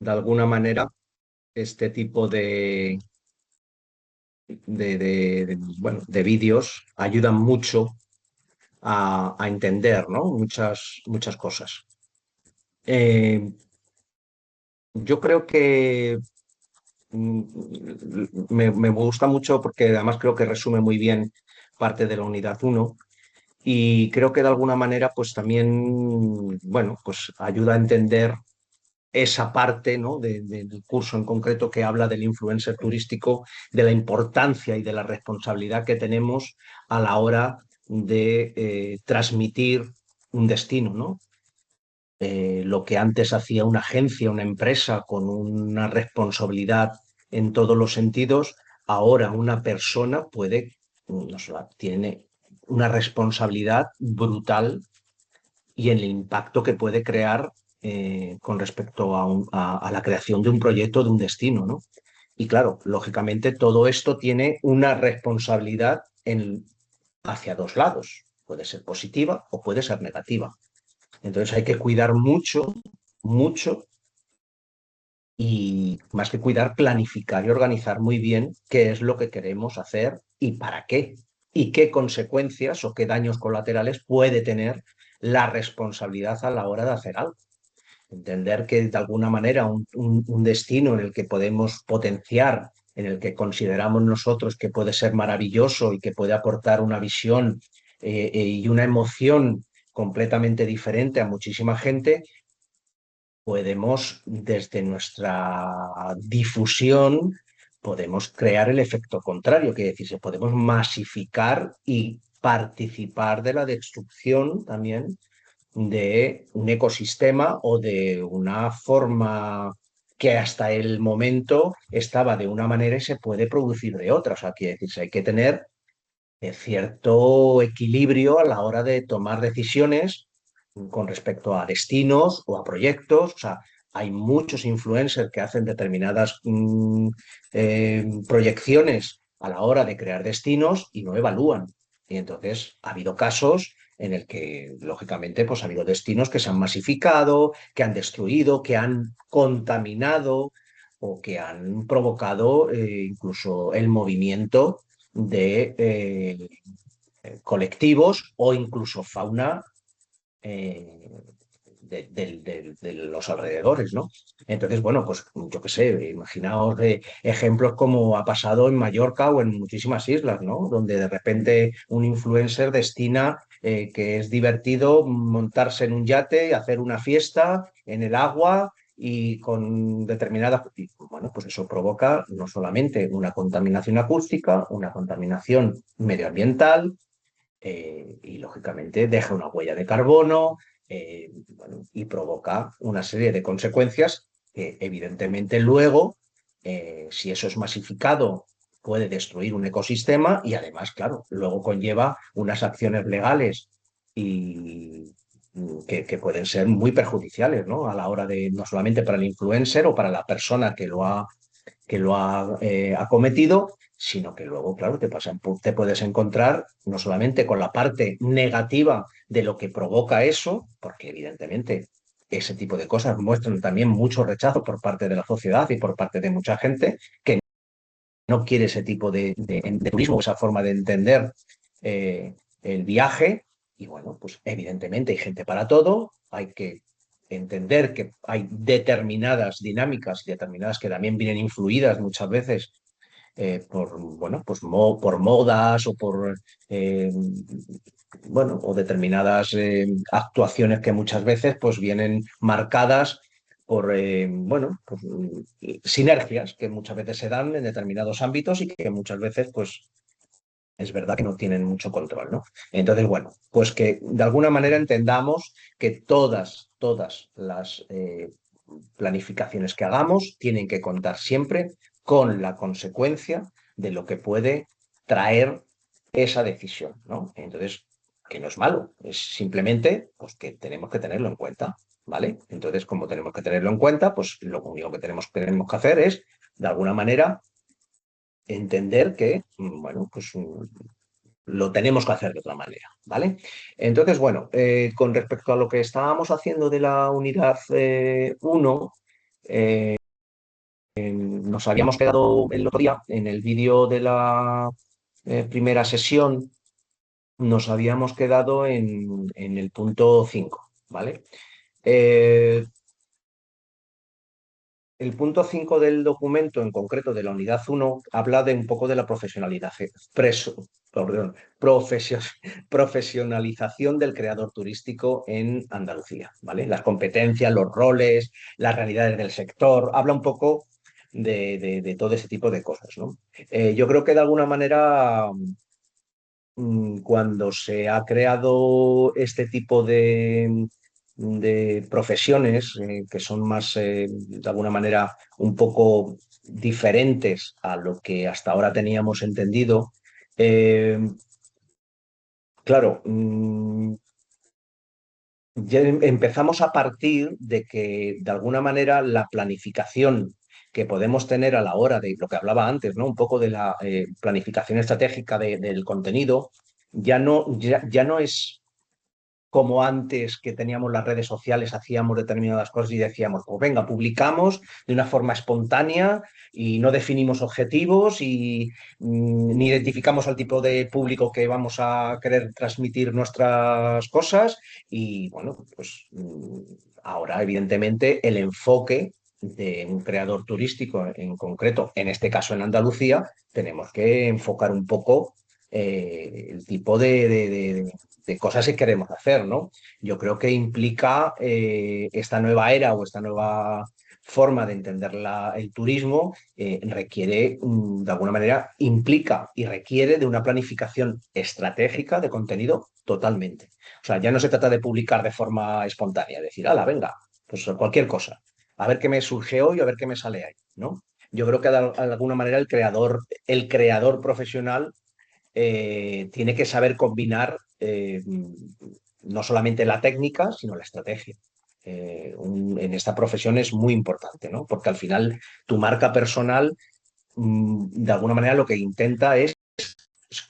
de alguna manera, este tipo bueno, de vídeos ayudan mucho a entender, ¿no? Muchas cosas. Eh, yo creo que mm, me gusta mucho porque además creo que resume muy bien parte de la unidad uno y creo que de alguna manera pues también, bueno, pues ayuda a entender esa parte, ¿no? Del curso en concreto que habla del influencer turístico, de la importancia y de la responsabilidad que tenemos a la hora de transmitir un destino, ¿no? Lo que antes hacía una agencia, una empresa con una responsabilidad en todos los sentidos, ahora una persona puede, no solo tiene una responsabilidad brutal y el impacto que puede crear con respecto a la creación de un proyecto, de un destino, ¿no? Y claro, lógicamente todo esto tiene una responsabilidad hacia dos lados. Puede ser positiva o puede ser negativa. Entonces hay que cuidar mucho, mucho y más que cuidar, planificar y organizar muy bien qué es lo que queremos hacer y para qué y qué consecuencias o qué daños colaterales puede tener la responsabilidad a la hora de hacer algo. Entender que de alguna manera un destino en el que podemos potenciar, en el que consideramos nosotros que puede ser maravilloso y que puede aportar una visión y una emoción completamente diferente a muchísima gente, podemos, desde nuestra difusión, podemos crear el efecto contrario, que es decir, podemos masificar y participar de la destrucción también de un ecosistema o de una forma que hasta el momento estaba de una manera y se puede producir de otra. O sea, quiere decir, hay que tener cierto equilibrio a la hora de tomar decisiones con respecto a destinos o a proyectos. O sea, hay muchos influencers que hacen determinadas proyecciones a la hora de crear destinos y no evalúan. Y entonces ha habido casos en el que, lógicamente, pues ha habido destinos que se han masificado, que han destruido, que han contaminado o que han provocado incluso el movimiento de colectivos o incluso fauna eh, de los alrededores, ¿no? Entonces, bueno, pues yo qué sé, imaginaos ejemplos como ha pasado en Mallorca o en muchísimas islas, ¿no? Donde de repente un influencer destina que es divertido montarse en un yate y hacer una fiesta en el agua y con determinadas... Bueno, pues eso provoca no solamente una contaminación acústica, una contaminación medioambiental, y lógicamente deja una huella de carbono, bueno, y provoca una serie de consecuencias que evidentemente luego, si eso es masificado, puede destruir un ecosistema y además, claro, luego conlleva unas acciones legales y que pueden ser muy perjudiciales, ¿no? A la hora de, no solamente para el influencer o para la persona que lo ha acometido, sino que luego, claro, te puedes encontrar no solamente con la parte negativa de lo que provoca eso, porque evidentemente ese tipo de cosas muestran también mucho rechazo por parte de la sociedad y por parte de mucha gente que no quiere ese tipo de turismo, esa forma de entender el viaje. Y bueno, pues evidentemente hay gente para todo, hay que entender que hay determinadas dinámicas, determinadas que también vienen influidas muchas veces por, bueno, pues por modas o por, bueno, o determinadas actuaciones que muchas veces pues vienen marcadas por, bueno, pues, sinergias que muchas veces se dan en determinados ámbitos y que muchas veces pues es verdad que no tienen mucho control, ¿no? Entonces, bueno, pues que de alguna manera entendamos que todas las planificaciones que hagamos tienen que contar siempre con la consecuencia de lo que puede traer esa decisión, ¿no? Entonces, que no es malo, es simplemente pues, que tenemos que tenerlo en cuenta, ¿vale? Entonces, como tenemos que tenerlo en cuenta, pues lo único que tenemos que hacer es, de alguna manera, entender que, bueno, pues lo tenemos que hacer de otra manera, ¿vale? Entonces, bueno, con respecto a lo que estábamos haciendo de la unidad 1, Nos habíamos quedado el otro día en el vídeo de la primera sesión, nos habíamos quedado en el punto 5, ¿vale? Eh, el punto 5 del documento, en concreto de la unidad 1, habla de un poco de la perdón, profesionalización del creador turístico en Andalucía, ¿vale? Las competencias, los roles, las realidades del sector, habla un poco de todo ese tipo de cosas, ¿no? Yo creo que de alguna manera cuando se ha creado este tipo de profesiones que son más, de alguna manera, un poco diferentes a lo que hasta ahora teníamos entendido, eh, claro, ya empezamos a partir de que, de alguna manera, la planificación que podemos tener a la hora de lo que hablaba antes, ¿no? Un poco de la planificación estratégica del contenido, ya no es como antes que teníamos las redes sociales, hacíamos determinadas cosas y decíamos, pues venga, publicamos de una forma espontánea y no definimos objetivos y ni identificamos al tipo de público que vamos a querer transmitir nuestras cosas. Y bueno, pues ahora evidentemente el enfoque de un creador turístico en concreto, en este caso en Andalucía, tenemos que enfocar un poco el tipo de cosas que queremos hacer, ¿no? Yo creo que implica esta nueva era o esta nueva forma de entender el turismo requiere, de alguna manera, implica y requiere de una planificación estratégica de contenido totalmente. O sea, ya no se trata de publicar de forma espontánea, decir, ala, venga, pues cualquier cosa, a ver qué me surge hoy, a ver qué me sale ahí, ¿no? Yo creo que de alguna manera el creador profesional tiene que saber combinar no solamente la técnica, sino la estrategia. En esta profesión es muy importante, ¿no? Porque al final tu marca personal, de alguna manera, lo que intenta es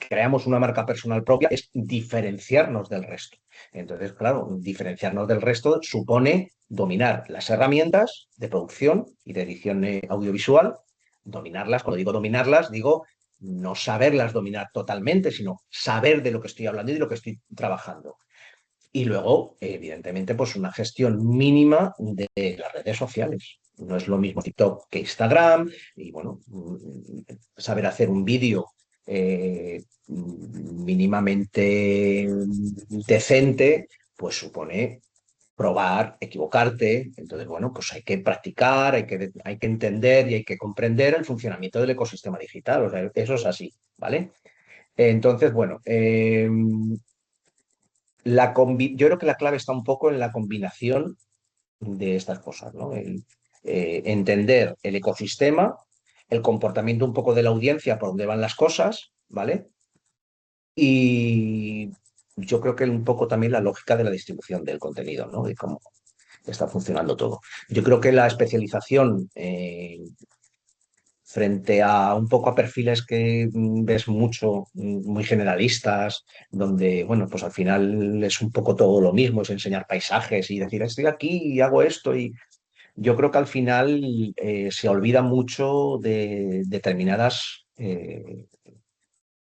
creamos una marca personal propia, es diferenciarnos del resto. Entonces, claro, diferenciarnos del resto supone dominar las herramientas de producción y de edición audiovisual, dominarlas, cuando digo dominarlas, digo no saberlas dominar totalmente, sino saber de lo que estoy hablando y de lo que estoy trabajando. Y luego, evidentemente, pues una gestión mínima de las redes sociales. No es lo mismo TikTok que Instagram. Y bueno, saber hacer un vídeo mínimamente decente, pues supone probar, equivocarte. Entonces, bueno, pues hay que practicar, hay que entender y hay que comprender el funcionamiento del ecosistema digital. O sea, eso es así, ¿vale? Entonces, bueno, yo creo que la clave está un poco en la combinación de estas cosas, ¿no? Entender el ecosistema, el comportamiento un poco de la audiencia, por dónde van las cosas, ¿vale? Y yo creo que un poco también la lógica de la distribución del contenido, ¿no? De cómo está funcionando todo. Yo creo que la especialización frente a un poco a perfiles que ves mucho, muy generalistas, donde, bueno, pues al final es un poco todo lo mismo, es enseñar paisajes y decir, estoy aquí y hago esto. Y yo creo que al final se olvida mucho de determinadas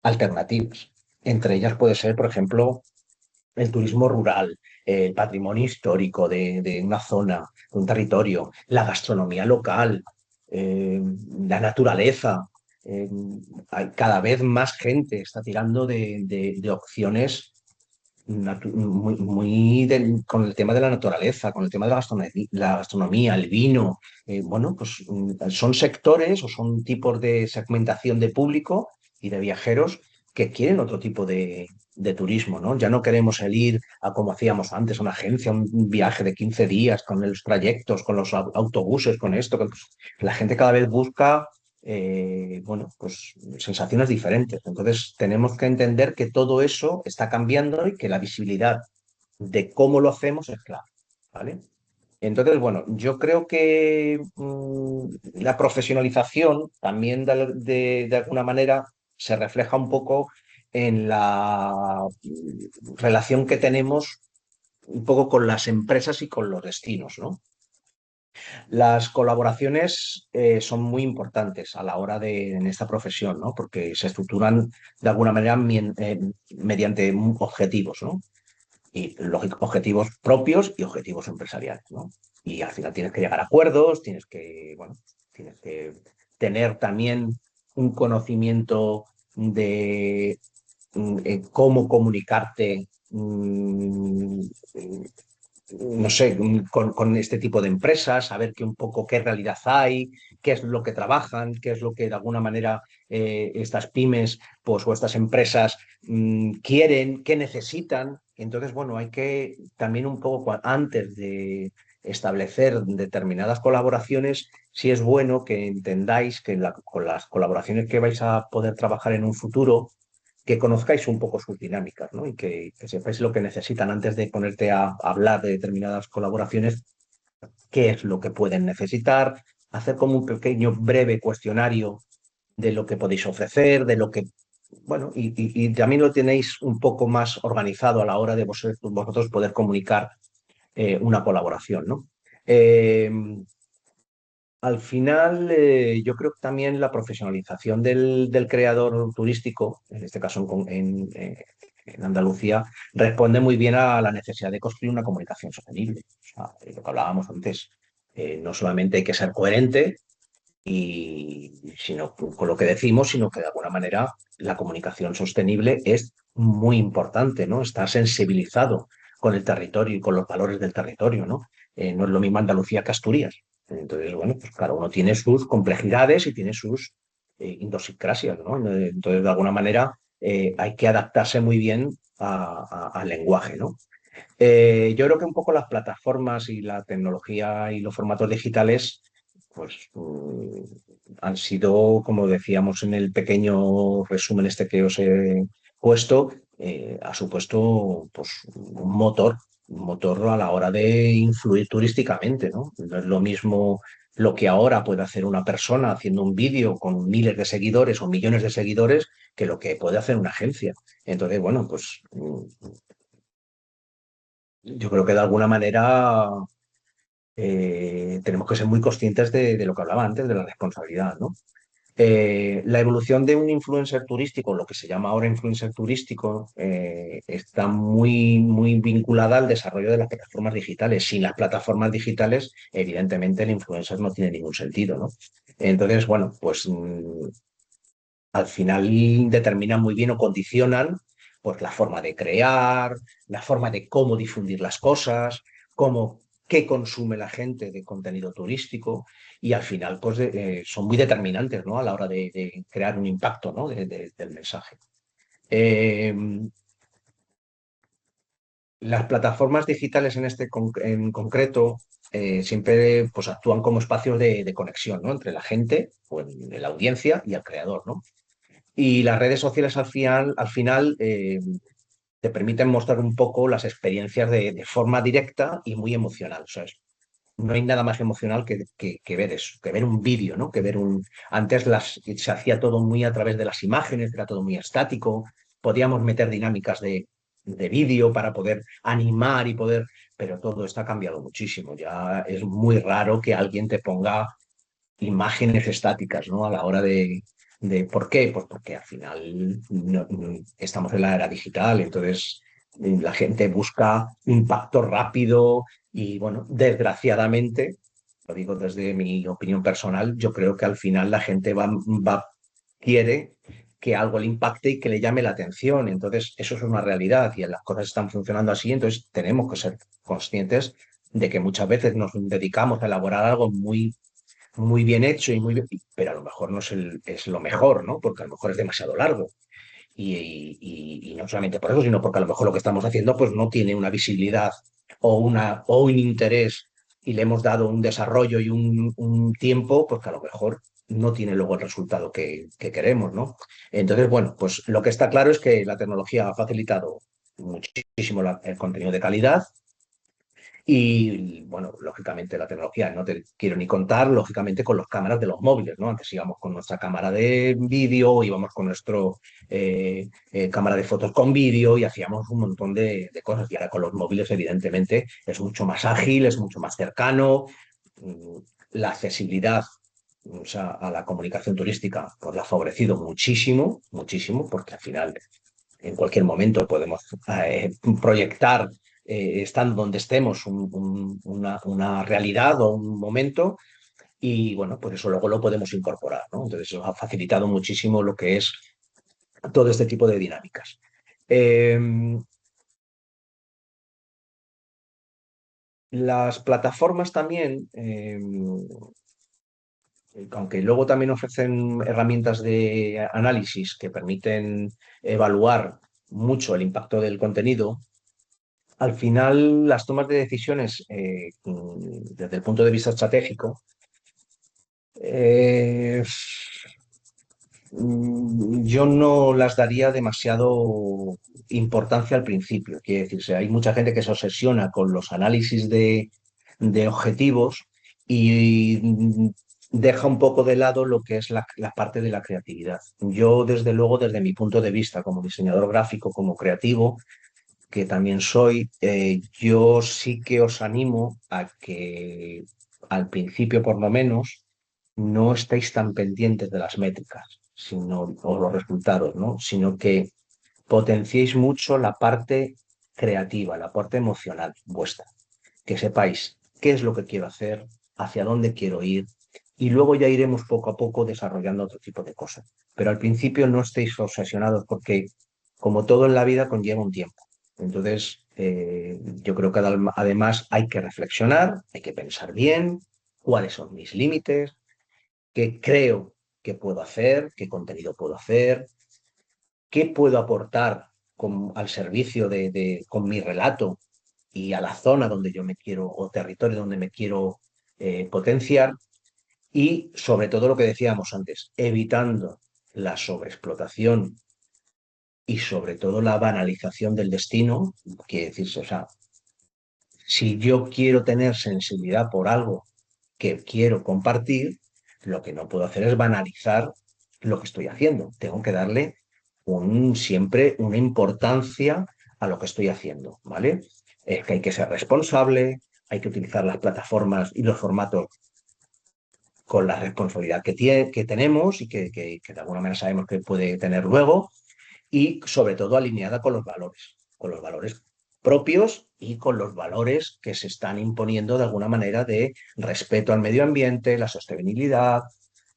alternativas. Entre ellas puede ser, por ejemplo, el turismo rural, el patrimonio histórico de una zona, de un territorio, la gastronomía local, la naturaleza. Eh, Cada vez más gente está tirando de opciones con el tema de la naturaleza, con el tema de la gastronomía, el vino. Bueno, pues son sectores o son tipos de segmentación de público y de viajeros que quieren otro tipo de turismo, ¿no? Ya no queremos el ir a como hacíamos antes, a una agencia, un viaje de 15 días con los trayectos, con los autobuses, con esto. La gente cada vez busca bueno, pues sensaciones diferentes. Entonces tenemos que entender que todo eso está cambiando y que la visibilidad de cómo lo hacemos es clave, ¿vale? Entonces, bueno, yo creo que la profesionalización también de alguna manera se refleja un poco en la relación que tenemos un poco con las empresas y con los destinos, ¿no? Las colaboraciones son muy importantes a la hora de en esta profesión, ¿no? Porque se estructuran de alguna manera mediante objetivos, ¿no? Y lógico, objetivos propios y objetivos empresariales, ¿no? Y al final tienes que llegar a acuerdos, bueno, tienes que tener también un conocimiento de cómo comunicarte, no sé, con este tipo de empresas, saber un poco qué realidad hay, qué es lo que trabajan, qué es lo que de alguna manera estas pymes pues, o estas empresas quieren, qué necesitan. Entonces, bueno, hay que también un poco antes de establecer determinadas colaboraciones, sí es bueno que entendáis que con las colaboraciones que vais a poder trabajar en un futuro, que conozcáis un poco sus dinámicas, ¿no? Y que sepáis lo que necesitan antes de ponerte a hablar de determinadas colaboraciones, qué es lo que pueden necesitar, hacer como un pequeño breve cuestionario de lo que podéis ofrecer, de lo que, bueno, y también lo tenéis un poco más organizado a la hora de vosotros poder comunicar una colaboración, ¿no? Eh, Al final, yo creo que también la profesionalización del creador turístico, en este caso en Andalucía, responde muy bien a la necesidad de construir una comunicación sostenible. O sea, lo que hablábamos antes, no solamente hay que ser coherente sino con lo que decimos, sino que de alguna manera la comunicación sostenible es muy importante, ¿no? Estar sensibilizado con el territorio y con los valores del territorio, ¿no? No es lo mismo Andalucía que Asturias. Entonces, bueno, pues cada uno tiene sus complejidades y tiene sus idiosincrasias, ¿no? Entonces, de alguna manera, hay que adaptarse muy bien al lenguaje, ¿no? Yo creo que un poco las plataformas y la tecnología y los formatos digitales, pues han sido, como decíamos en el pequeño resumen este que os he puesto, ha supuesto pues, un motor a la hora de influir turísticamente, ¿no? No es lo mismo lo que ahora puede hacer una persona haciendo un vídeo con miles de seguidores o millones de seguidores que lo que puede hacer una agencia. Entonces, bueno, pues yo creo que de alguna manera tenemos que ser muy conscientes de lo que hablaba antes, de la responsabilidad, ¿no? La evolución de un influencer turístico, lo que se llama ahora influencer turístico, está muy vinculada al desarrollo de las plataformas digitales. Sin las plataformas digitales, evidentemente el influencer no tiene ningún sentido, ¿no? Entonces, bueno, pues al final determinan muy bien o condicionan pues, la forma de crear, la forma de cómo difundir las cosas, qué consume la gente de contenido turístico y al final pues, son muy determinantes, ¿no? A la hora de crear un impacto, ¿no? Del mensaje. Eh, las plataformas digitales en concreto siempre pues, actúan como espacios de conexión, ¿no? Entre la gente, o la audiencia y el creador, ¿no? Y las redes sociales al final te permiten mostrar un poco las experiencias de forma directa y muy emocional. O sea, no hay nada más emocional que ver eso, que ver un vídeo, ¿no? Que ver un. Antes se hacía todo muy a través de las imágenes, era todo muy estático. Podíamos meter dinámicas de vídeo para poder animar y poder. Pero todo está cambiado muchísimo. Ya es muy raro que alguien te ponga imágenes estáticas, ¿no? A la hora ¿por qué? Pues porque al final estamos en la era digital, entonces la gente busca impacto rápido y, bueno, desgraciadamente, lo digo desde mi opinión personal, yo creo que al final la gente quiere que algo le impacte y que le llame la atención. Entonces, eso es una realidad y las cosas están funcionando así, entonces tenemos que ser conscientes de que muchas veces nos dedicamos a elaborar algo muy bien hecho pero a lo mejor no es lo mejor, ¿no? Porque a lo mejor es demasiado largo. Y no solamente por eso, sino porque a lo mejor lo que estamos haciendo pues no tiene una visibilidad o un interés y le hemos dado un desarrollo y un tiempo, pues que a lo mejor no tiene luego el resultado que queremos, ¿no? Entonces, bueno, pues lo que está claro es que la tecnología ha facilitado muchísimo el contenido de calidad, y bueno, lógicamente la tecnología, no te quiero ni contar, lógicamente con las cámaras de los móviles, ¿no? Antes íbamos con nuestra cámara de vídeo, íbamos con nuestro cámara de fotos con vídeo y hacíamos un montón de cosas. Y ahora con los móviles, evidentemente, es mucho más ágil, es mucho más cercano. La accesibilidad, o sea, a la comunicación turística, pues la ha favorecido muchísimo, muchísimo, porque al final en cualquier momento podemos proyectar, estando donde estemos, una realidad o un momento, y bueno, por eso luego lo podemos incorporar, ¿no? Entonces eso ha facilitado muchísimo lo que es todo este tipo de dinámicas. Eh, las plataformas también, aunque luego también ofrecen herramientas de análisis que permiten evaluar mucho el impacto del contenido, al final las tomas de decisiones desde el punto de vista estratégico, eh, yo no las daría demasiado importancia al principio. Quiere decirse, hay mucha gente que se obsesiona con los análisis de objetivos y deja un poco de lado lo que es la parte de la creatividad. Yo, desde luego, desde mi punto de vista como diseñador gráfico, como creativo, que también soy, yo sí que os animo a que al principio por lo menos no estéis tan pendientes de las métricas, sino, o los resultados, ¿no? Sino que potenciéis mucho la parte creativa, la parte emocional vuestra, que sepáis qué es lo que quiero hacer, hacia dónde quiero ir, y luego ya iremos poco a poco desarrollando otro tipo de cosas. Pero al principio no estéis obsesionados porque, como todo en la vida, conlleva un tiempo. Entonces, yo creo que además hay que reflexionar, hay que pensar bien cuáles son mis límites, qué creo que puedo hacer, qué contenido puedo hacer, qué puedo aportar al servicio con mi relato y a la zona donde yo me quiero, o territorio donde me quiero potenciar, y sobre todo lo que decíamos antes, evitando la sobreexplotación y sobre todo la banalización del destino. Quiere decirse, o sea, si yo quiero tener sensibilidad por algo que quiero compartir, lo que no puedo hacer es banalizar lo que estoy haciendo. Tengo que darle siempre una importancia a lo que estoy haciendo, ¿vale? Es que hay que ser responsable, hay que utilizar las plataformas y los formatos con la responsabilidad que tenemos y que de alguna manera sabemos que puede tener luego, y sobre todo alineada con los valores propios y con los valores que se están imponiendo de alguna manera de respeto al medio ambiente, la sostenibilidad,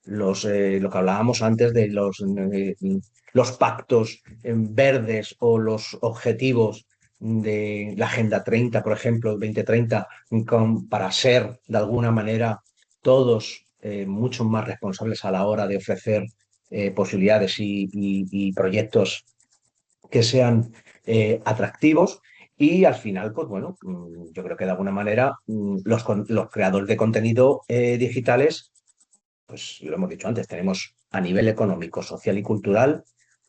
lo que hablábamos antes de los pactos verdes o los objetivos de la Agenda 30, por ejemplo, 2030, para ser de alguna manera todos mucho más responsables a la hora de ofrecer posibilidades y proyectos que sean atractivos. Y al final, pues bueno, yo creo que de alguna manera los creadores de contenido digitales, pues lo hemos dicho antes, tenemos a nivel económico, social y cultural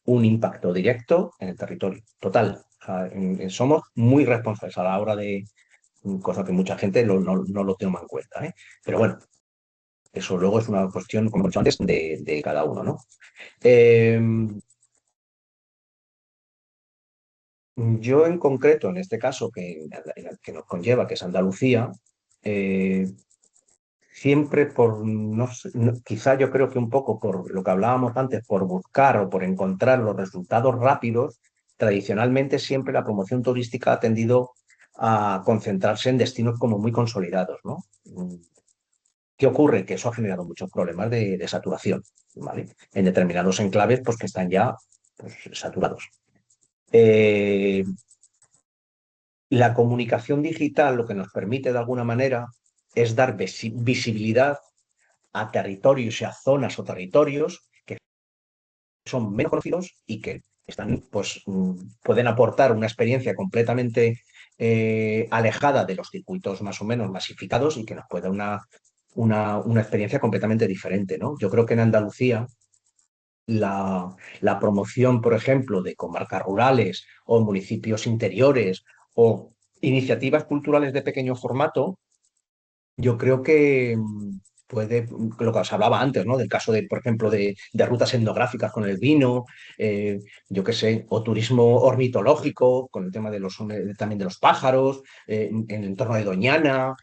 un impacto directo en el territorio, total. O sea, somos muy responsables a la hora de, cosa que mucha gente no lo toma en cuenta, ¿eh? Pero bueno, eso luego es una cuestión, como he dicho antes, de cada uno, ¿no? Eh, yo en concreto, en este caso que nos conlleva, que es Andalucía, eh, siempre por, no sé, quizá yo creo que un poco por lo que hablábamos antes, por buscar o por encontrar los resultados rápidos, tradicionalmente siempre la promoción turística ha tendido a concentrarse en destinos como muy consolidados, ¿no? ¿Qué ocurre? Que eso ha generado muchos problemas de saturación, ¿vale? En determinados enclaves, pues que están ya pues, saturados. Eh, la comunicación digital lo que nos permite de alguna manera es dar visibilidad a territorios y a zonas o territorios que son menos conocidos y que están, pues, pueden aportar una experiencia completamente alejada de los circuitos más o menos masificados y que nos puede dar una experiencia completamente diferente, ¿no? Yo creo que en Andalucía la promoción, por ejemplo, de comarcas rurales o municipios interiores o iniciativas culturales de pequeño formato, yo creo que puede, lo que os hablaba antes, ¿no? Del caso de, por ejemplo, de rutas etnográficas con el vino, eh, yo qué sé, o turismo ornitológico con el tema de también de los pájaros, en el entorno de Doñana.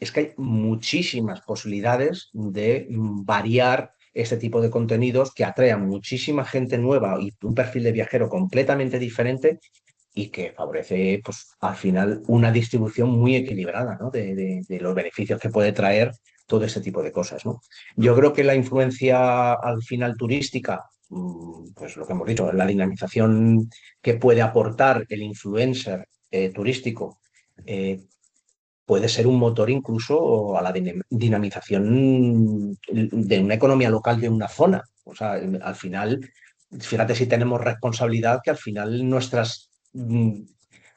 es que hay muchísimas posibilidades de variar este tipo de contenidos que atraen muchísima gente nueva y un perfil de viajero completamente diferente y que favorece, pues, al final una distribución muy equilibrada, ¿no? De los beneficios que puede traer todo este tipo de cosas, ¿no? Yo creo que la influencia al final turística, pues lo que hemos dicho, la dinamización que puede aportar el influencer turístico, puede ser un motor incluso a la dinamización de una economía local de una zona. O sea, al final, fíjate si tenemos responsabilidad que al final nuestras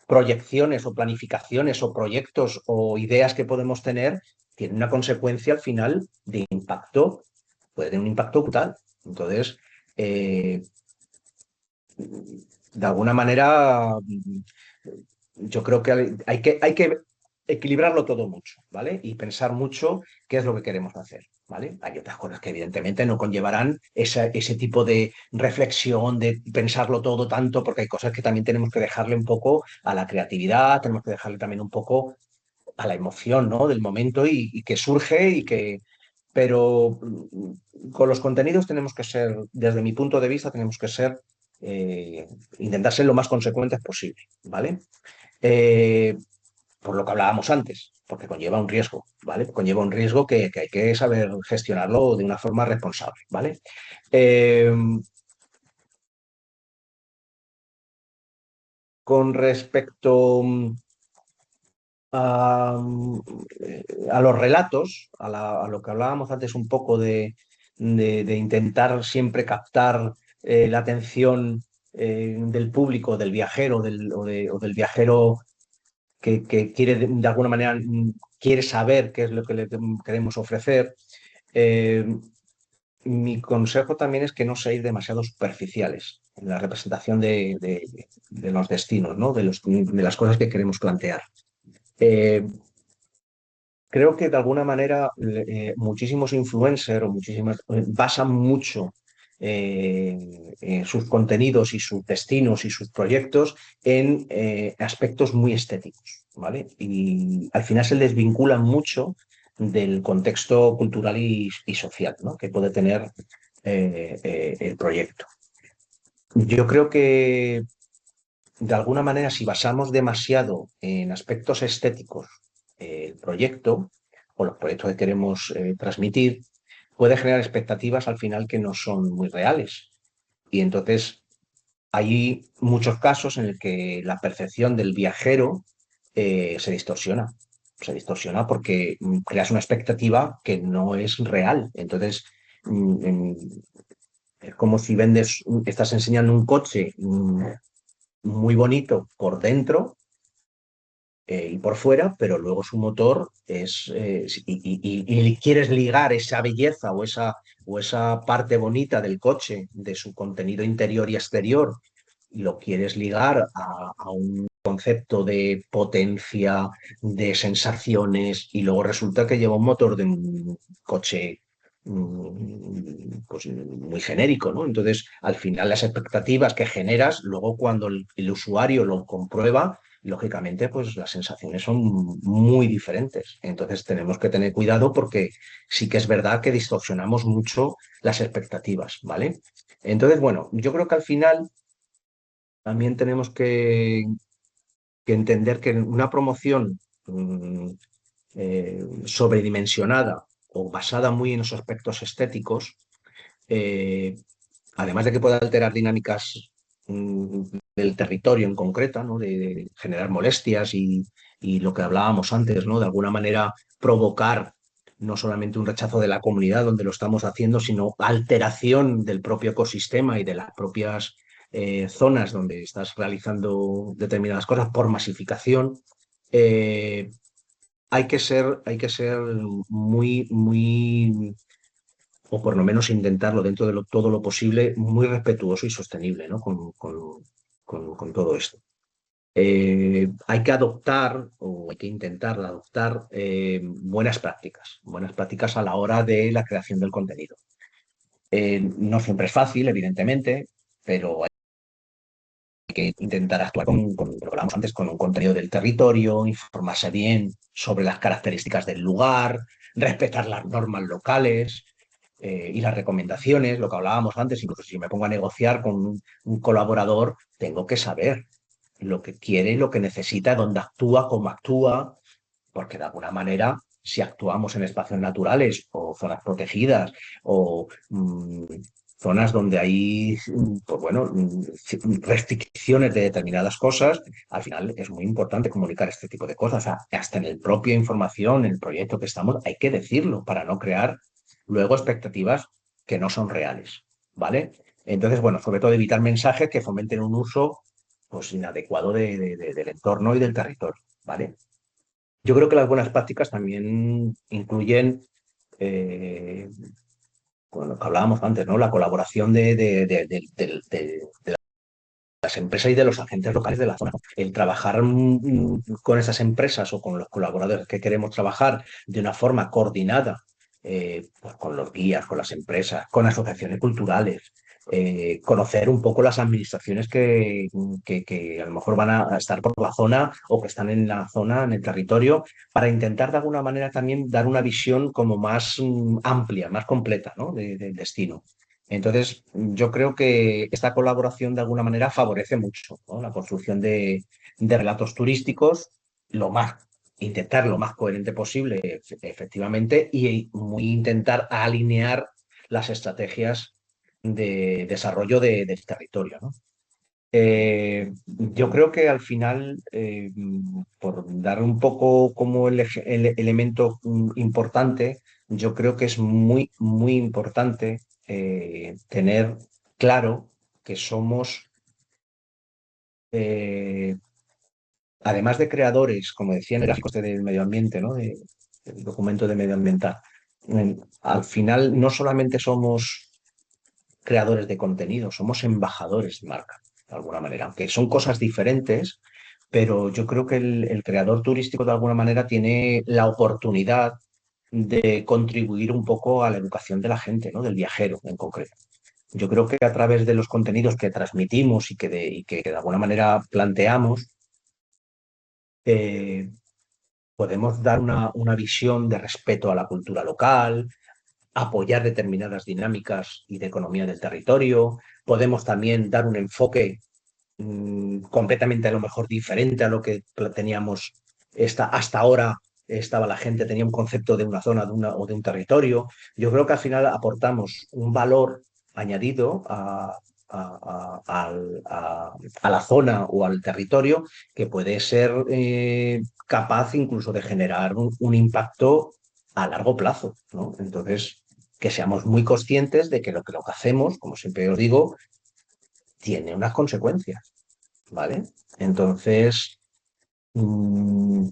proyecciones o planificaciones o proyectos o ideas que podemos tener tienen una consecuencia al final de impacto, puede tener un impacto brutal. Entonces, eh, de alguna manera, yo creo que hay que equilibrarlo todo mucho, ¿vale? Y pensar mucho qué es lo que queremos hacer, ¿vale? Hay otras cosas que evidentemente no conllevarán ese tipo de reflexión, de pensarlo todo tanto, porque hay cosas que también tenemos que dejarle un poco a la creatividad, tenemos que dejarle también un poco a la emoción, ¿no? Del momento y que surge y que... Pero con los contenidos tenemos que ser, desde mi punto de vista, tenemos que ser, eh, intentar ser lo más consecuentes posible, ¿vale? Eh, por lo que hablábamos antes, porque conlleva un riesgo, ¿vale? Conlleva un riesgo que hay que saber gestionarlo de una forma responsable, ¿vale? Eh, con respecto a, a los relatos, a lo que hablábamos antes un poco de intentar siempre captar la atención del público, del viajero o del viajero que quiere de alguna manera quiere saber qué es lo que le queremos ofrecer. Eh, Mi consejo también es que no seáis demasiado superficiales en la representación de los destinos, ¿no? De las cosas que queremos plantear. Eh, Creo que de alguna manera muchísimos influencers o muchísimas basan mucho sus contenidos y sus destinos y sus proyectos en aspectos muy estéticos, ¿vale? Y al final se desvinculan mucho del contexto cultural y social, ¿no? Que puede tener el proyecto. Yo creo que de alguna manera si basamos demasiado en aspectos estéticos el proyecto o los proyectos que queremos transmitir, puede generar expectativas al final que no son muy reales. Y entonces hay muchos casos en el que la percepción del viajero se distorsiona. Se distorsiona porque creas una expectativa que no es real. Entonces, es como si vendes, estás enseñando un coche muy bonito por dentro y por fuera, pero luego su motor es, y quieres ligar esa belleza o esa parte bonita del coche, de su contenido interior y exterior, y lo quieres ligar a un concepto de potencia, de sensaciones, y luego resulta que lleva un motor de un coche pues muy genérico, ¿no? Entonces, al final las expectativas que generas, luego cuando el usuario lo comprueba, lógicamente, pues las sensaciones son muy diferentes. Entonces tenemos que tener cuidado porque sí que es verdad que distorsionamos mucho las expectativas, ¿vale? Entonces, bueno, yo creo que al final también tenemos que entender que una promoción sobredimensionada o basada muy en los aspectos estéticos, eh, además de que pueda alterar dinámicas del territorio en concreto, ¿no? De generar molestias y lo que hablábamos antes, ¿no? De alguna manera provocar no solamente un rechazo de la comunidad donde lo estamos haciendo, sino alteración del propio ecosistema y de las propias zonas donde estás realizando determinadas cosas por masificación. Eh, hay que ser muy, muy o por lo menos intentarlo dentro de todo lo posible, muy respetuoso y sostenible, ¿no? Con todo esto. Hay que adoptar o hay que intentar adoptar buenas prácticas a la hora de la creación del contenido. No siempre es fácil, evidentemente, pero hay que intentar actuar con lo que hablábamos antes, con un contenido del territorio, informarse bien sobre las características del lugar, respetar las normas locales y las recomendaciones, lo que hablábamos antes. Incluso si me pongo a negociar con un colaborador, tengo que saber lo que quiere, lo que necesita, dónde actúa, cómo actúa, porque de alguna manera, si actuamos en espacios naturales o zonas protegidas o zonas donde hay, pues bueno, restricciones de determinadas cosas, al final es muy importante comunicar este tipo de cosas. O sea, hasta en el propia información, en el proyecto que estamos, hay que decirlo para no crear luego expectativas que no son reales, ¿vale? Entonces, bueno, sobre todo evitar mensajes que fomenten un uso pues inadecuado del entorno y del territorio, ¿vale? Yo creo que las buenas prácticas también incluyen, eh, bueno, lo que hablábamos antes, ¿no? La colaboración de las empresas y de los agentes locales de la zona. El trabajar con esas empresas o con los colaboradores que queremos trabajar de una forma coordinada, pues con los guías, con las empresas, con asociaciones culturales, conocer un poco las administraciones que a lo mejor van a estar por la zona o que están en la zona, en el territorio, para intentar de alguna manera también dar una visión como más amplia, más completa, ¿no? Del destino. Entonces, yo creo que esta colaboración de alguna manera favorece mucho, ¿no? La construcción de relatos turísticos, lo más, intentar lo más coherente posible, efectivamente, y muy intentar alinear las estrategias de desarrollo del territorio, ¿no? Yo creo que al final, por dar un poco como el elemento importante, yo creo que es muy, muy importante tener claro que somos, eh, además de creadores, como decía en el gráfico este del medio ambiente, ¿no? Del documento de medioambiental, al final no solamente somos creadores de contenido, somos embajadores de marca, de alguna manera, aunque son cosas diferentes, pero yo creo que el creador turístico de alguna manera tiene la oportunidad de contribuir un poco a la educación de la gente, ¿no? Del viajero en concreto. Yo creo que a través de los contenidos que transmitimos y que de alguna manera planteamos, eh, podemos dar una visión de respeto a la cultura local, apoyar determinadas dinámicas y de economía del territorio. Podemos también dar un enfoque completamente a lo mejor diferente a lo que teníamos hasta ahora. Estaba la gente, tenía un concepto de una zona o de un territorio. Yo creo que al final aportamos un valor añadido a la zona o al territorio que puede ser capaz incluso de generar un impacto a largo plazo, ¿no? Entonces, que seamos muy conscientes de que lo que hacemos, como siempre os digo, tiene unas consecuencias, ¿vale? Entonces, mm,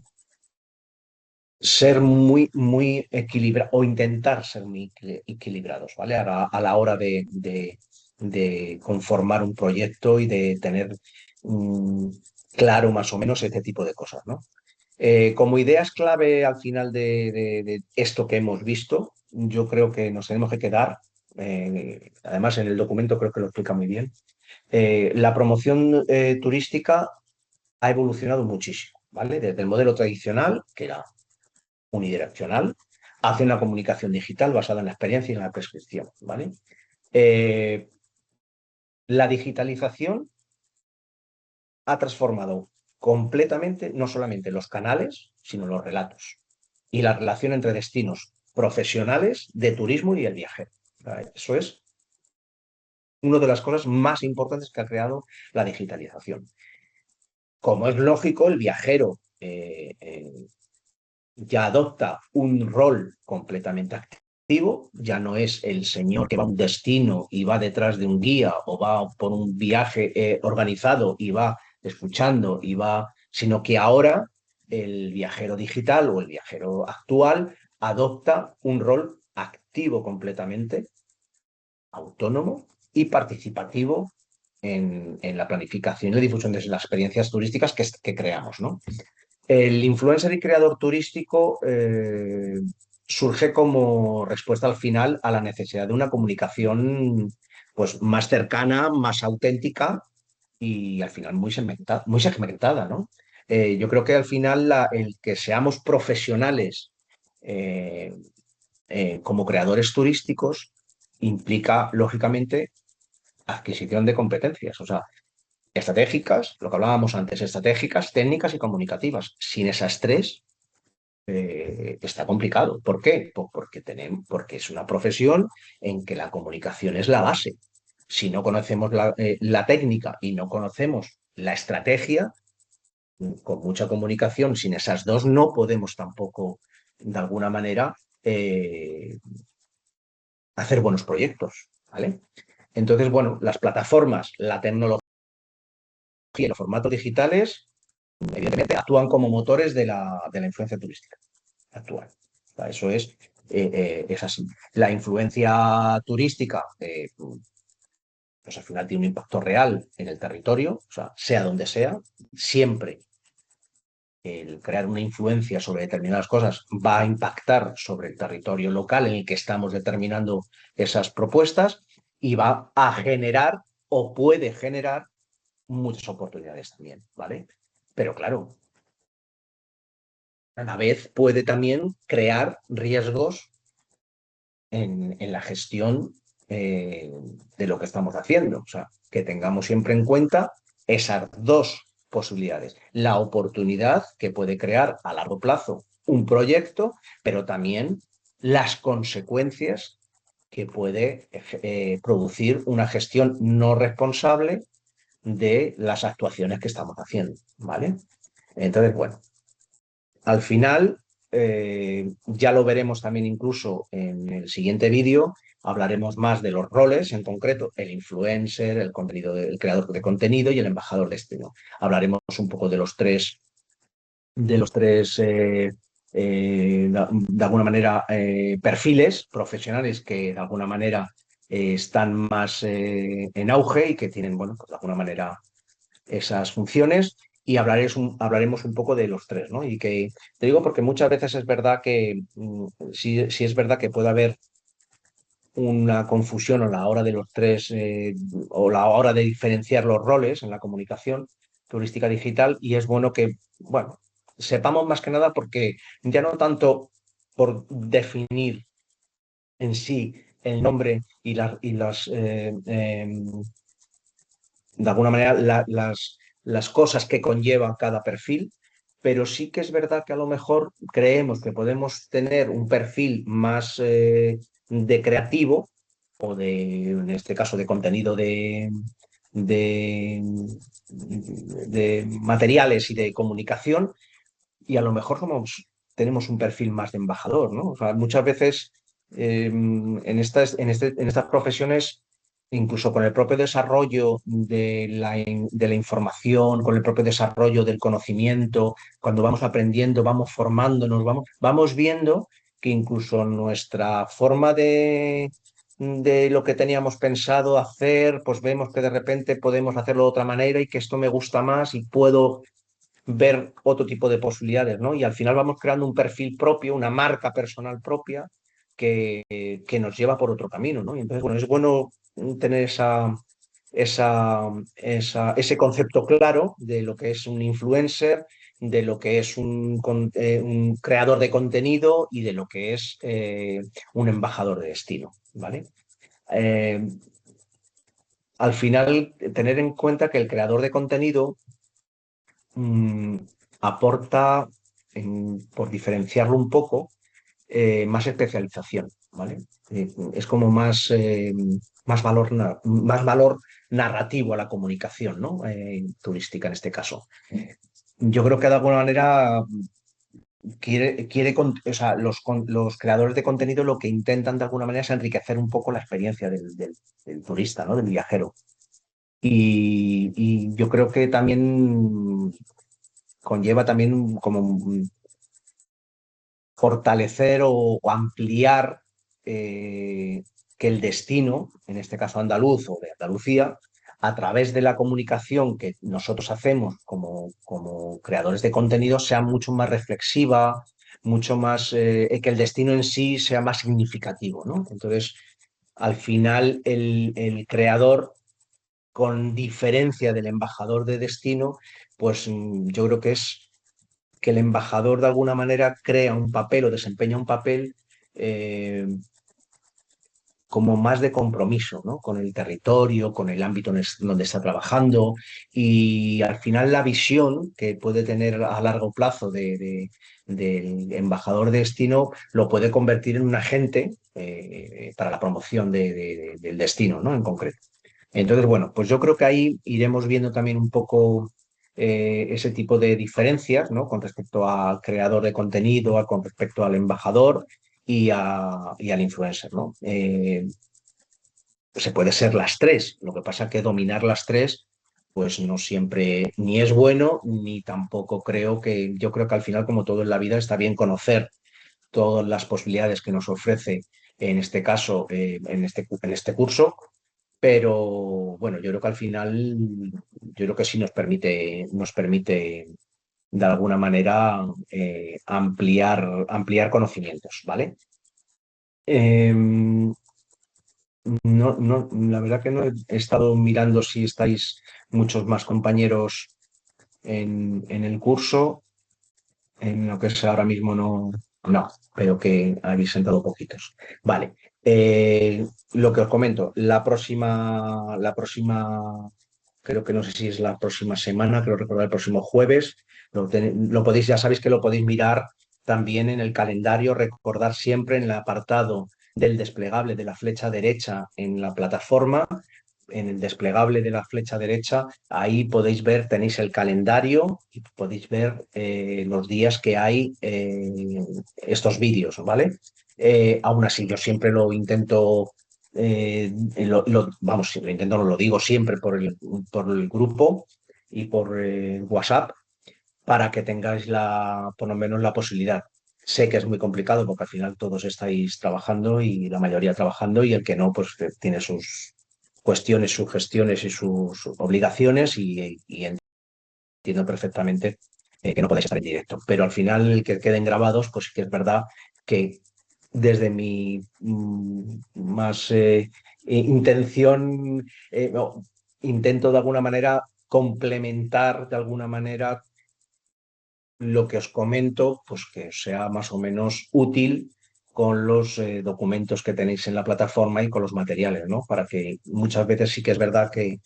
ser muy, muy equilibrado o intentar ser muy equilibrados, ¿vale? A la hora de conformar un proyecto y de tener mm, claro más o menos este tipo de cosas, ¿no? Como ideas clave al final de esto que hemos visto, yo creo que nos tenemos que quedar, además en el documento creo que lo explica muy bien, la promoción turística ha evolucionado muchísimo, ¿vale? Desde el modelo tradicional, que era unidireccional, hacia una comunicación digital basada en la experiencia y en la prescripción, ¿vale? Eh, la digitalización ha transformado completamente no solamente los canales, sino los relatos y la relación entre destinos profesionales de turismo y el viajero. Eso es una de las cosas más importantes que ha creado la digitalización. Como es lógico, el viajero ya adopta un rol completamente activo, ya no es el señor que va a un destino y va detrás de un guía o va por un viaje organizado y va escuchando y va, sino que ahora el viajero digital o el viajero actual adopta un rol activo completamente, autónomo y participativo en la planificación y la difusión de las experiencias turísticas que creamos, ¿no? El influencer y creador turístico surge como respuesta al final a la necesidad de una comunicación pues, más cercana, más auténtica y al final muy segmentada, ¿no? Yo creo que al final el que seamos profesionales eh, como creadores turísticos implica, lógicamente, adquisición de competencias, o sea, estratégicas, lo que hablábamos antes, estratégicas, técnicas y comunicativas. Sin esas tres, está complicado. ¿Por qué? Pues porque es una profesión en que la comunicación es la base. Si no conocemos la técnica y no conocemos la estrategia, con mucha comunicación, sin esas dos no podemos tampoco, de alguna manera, hacer buenos proyectos, ¿vale? Entonces, bueno, las plataformas, la tecnología y los formatos digitales, evidentemente, actúan como motores de la influencia turística actual. O sea, eso es así. La influencia turística, pues al final tiene un impacto real en el territorio, o sea donde sea, siempre el crear una influencia sobre determinadas cosas va a impactar sobre el territorio local en el que estamos determinando esas propuestas y va a generar o puede generar muchas oportunidades también, ¿vale? Pero claro, a la vez puede también crear riesgos en la gestión de lo que estamos haciendo. O sea, que tengamos siempre en cuenta esas dos posibilidades. La oportunidad que puede crear a largo plazo un proyecto, pero también las consecuencias que puede producir una gestión no responsable de las actuaciones que estamos haciendo, ¿vale? Entonces, bueno, al final, ya lo veremos también incluso en el siguiente vídeo, hablaremos más de los roles, en concreto el influencer, el creador de contenido y el embajador de destino. Hablaremos un poco de los tres de alguna manera, perfiles profesionales que de alguna manera están más en auge y que tienen, bueno, pues de alguna manera esas funciones y hablaremos un poco de los tres, ¿no? Y que te digo porque muchas veces es verdad que sí es verdad que puede haber una confusión a la hora de los tres o la hora de diferenciar los roles en la comunicación turística digital y es bueno que, bueno, sepamos más que nada porque ya no tanto por definir en sí el nombre de alguna manera las cosas que conlleva cada perfil, pero sí que es verdad que a lo mejor creemos que podemos tener un perfil más de creativo o en este caso, de contenido de, de materiales y de comunicación, y a lo mejor tenemos un perfil más de embajador, ¿no? O sea, muchas veces en estas profesiones, incluso con el propio desarrollo de la información, con el propio desarrollo del conocimiento, cuando vamos aprendiendo, vamos formándonos, vamos viendo que incluso nuestra forma de lo que teníamos pensado hacer, pues vemos que de repente podemos hacerlo de otra manera y que esto me gusta más y puedo ver otro tipo de posibilidades, ¿no? Y al final vamos creando un perfil propio, una marca personal propia que nos lleva por otro camino, ¿no? Y entonces, bueno, es bueno tener ese concepto claro de lo que es un influencer, de lo que es un creador de contenido y de lo que es un embajador de destino, ¿vale? Eh, Al final, tener en cuenta que el creador de contenido mm, aporta, por diferenciarlo un poco, más especialización, ¿vale? Es como más valor narrativo a la comunicación, ¿no? Turística en este caso. Yo creo que de alguna manera o sea, los creadores de contenido lo que intentan de alguna manera es enriquecer un poco la experiencia del turista, ¿no? Del viajero. Y yo creo que también conlleva también como fortalecer o ampliar que el destino, en este caso andaluz o de Andalucía, a través de la comunicación que nosotros hacemos como creadores de contenido, sea mucho más reflexiva, mucho más, que el destino en sí sea más significativo, ¿no? Entonces, al final, el creador con diferencia del embajador de destino, pues yo creo que es que el embajador de alguna manera crea un papel o desempeña un papel eh, como más de compromiso, ¿no? Con el territorio, con el ámbito donde está trabajando y al final la visión que puede tener a largo plazo del embajador de destino lo puede convertir en un agente para la promoción del destino, ¿no? En concreto. Entonces, bueno, pues yo creo que ahí iremos viendo también un poco ese tipo de diferencias, ¿no? Con respecto al creador de contenido, con respecto al embajador y al influencer, ¿no? Se puede ser las tres, lo que pasa que dominar las tres, pues no siempre ni es bueno, ni tampoco creo que, yo creo que al final, como todo en la vida, está bien conocer todas las posibilidades que nos ofrece, en este caso, en este curso, pero bueno, yo creo que al final, yo creo que sí nos permite de alguna manera ampliar conocimientos, ¿vale? No, no, la verdad que no he estado mirando si estáis muchos más compañeros en el curso, en lo que es ahora mismo no, pero que habéis sentado poquitos. Vale. Lo que os comento, la próxima, creo que no sé si es la próxima semana, creo recordar el próximo jueves, lo podéis, ya sabéis que lo podéis mirar también en el calendario, recordar siempre en el apartado del desplegable de la flecha derecha en la plataforma, en el desplegable de la flecha derecha, ahí podéis ver, tenéis el calendario y podéis ver los días que hay estos vídeos, ¿vale? Aún así, yo siempre lo intento, vamos, lo intento, no lo digo siempre por el grupo y por WhatsApp para que tengáis por lo menos la posibilidad. Sé que es muy complicado porque al final todos estáis trabajando y la mayoría trabajando y el que no, pues tiene sus cuestiones, sus gestiones y sus obligaciones y entiendo perfectamente que no podéis estar en directo. Pero al final el que queden grabados, pues sí que es verdad que desde mi más intención, no, intento de alguna manera complementar de alguna manera lo que os comento, pues que sea más o menos útil con los documentos que tenéis en la plataforma y con los materiales, ¿no? Para que muchas veces sí que es verdad que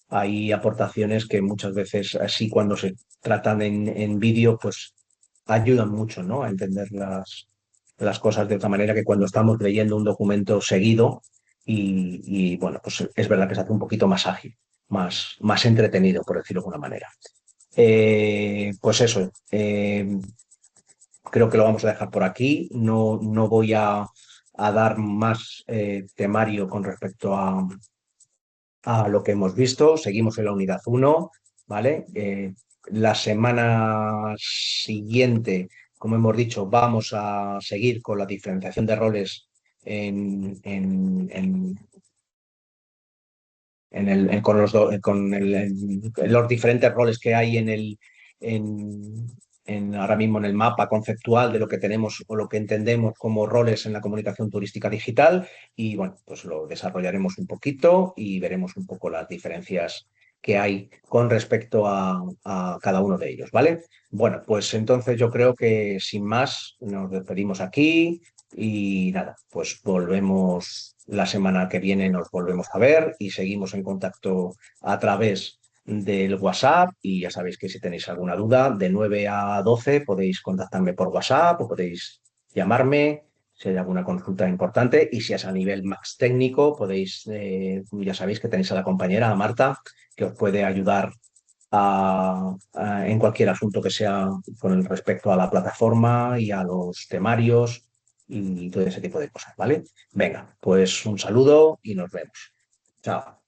hay aportaciones que muchas veces así cuando se tratan en vídeo, pues ayudan mucho, ¿no? A entender las cosas de otra manera que cuando estamos leyendo un documento seguido bueno, pues es verdad que se hace un poquito más ágil, más entretenido, por decirlo de alguna manera. Pues eso, creo que lo vamos a dejar por aquí. No voy a dar más temario con respecto a lo que hemos visto. Seguimos en la unidad uno, ¿vale? La semana siguiente, como hemos dicho, vamos a seguir con la diferenciación de roles con los diferentes roles que hay en, ahora mismo en el mapa conceptual de lo que tenemos o lo que entendemos como roles en la comunicación turística digital. Y bueno, pues lo desarrollaremos un poquito y veremos un poco las diferencias que hay con respecto a cada uno de ellos, ¿vale? Bueno, pues entonces yo creo que sin más nos despedimos aquí y nada, pues volvemos la semana que viene, nos volvemos a ver y seguimos en contacto a través del WhatsApp y ya sabéis que si tenéis alguna duda, de 9 a 12 podéis contactarme por WhatsApp o podéis llamarme si hay alguna consulta importante y si es a nivel más técnico podéis, ya sabéis que tenéis a la compañera, a Marta, que os puede ayudar en cualquier asunto que sea con respecto a la plataforma y a los temarios y todo ese tipo de cosas, ¿vale? Venga, pues un saludo y nos vemos. Chao.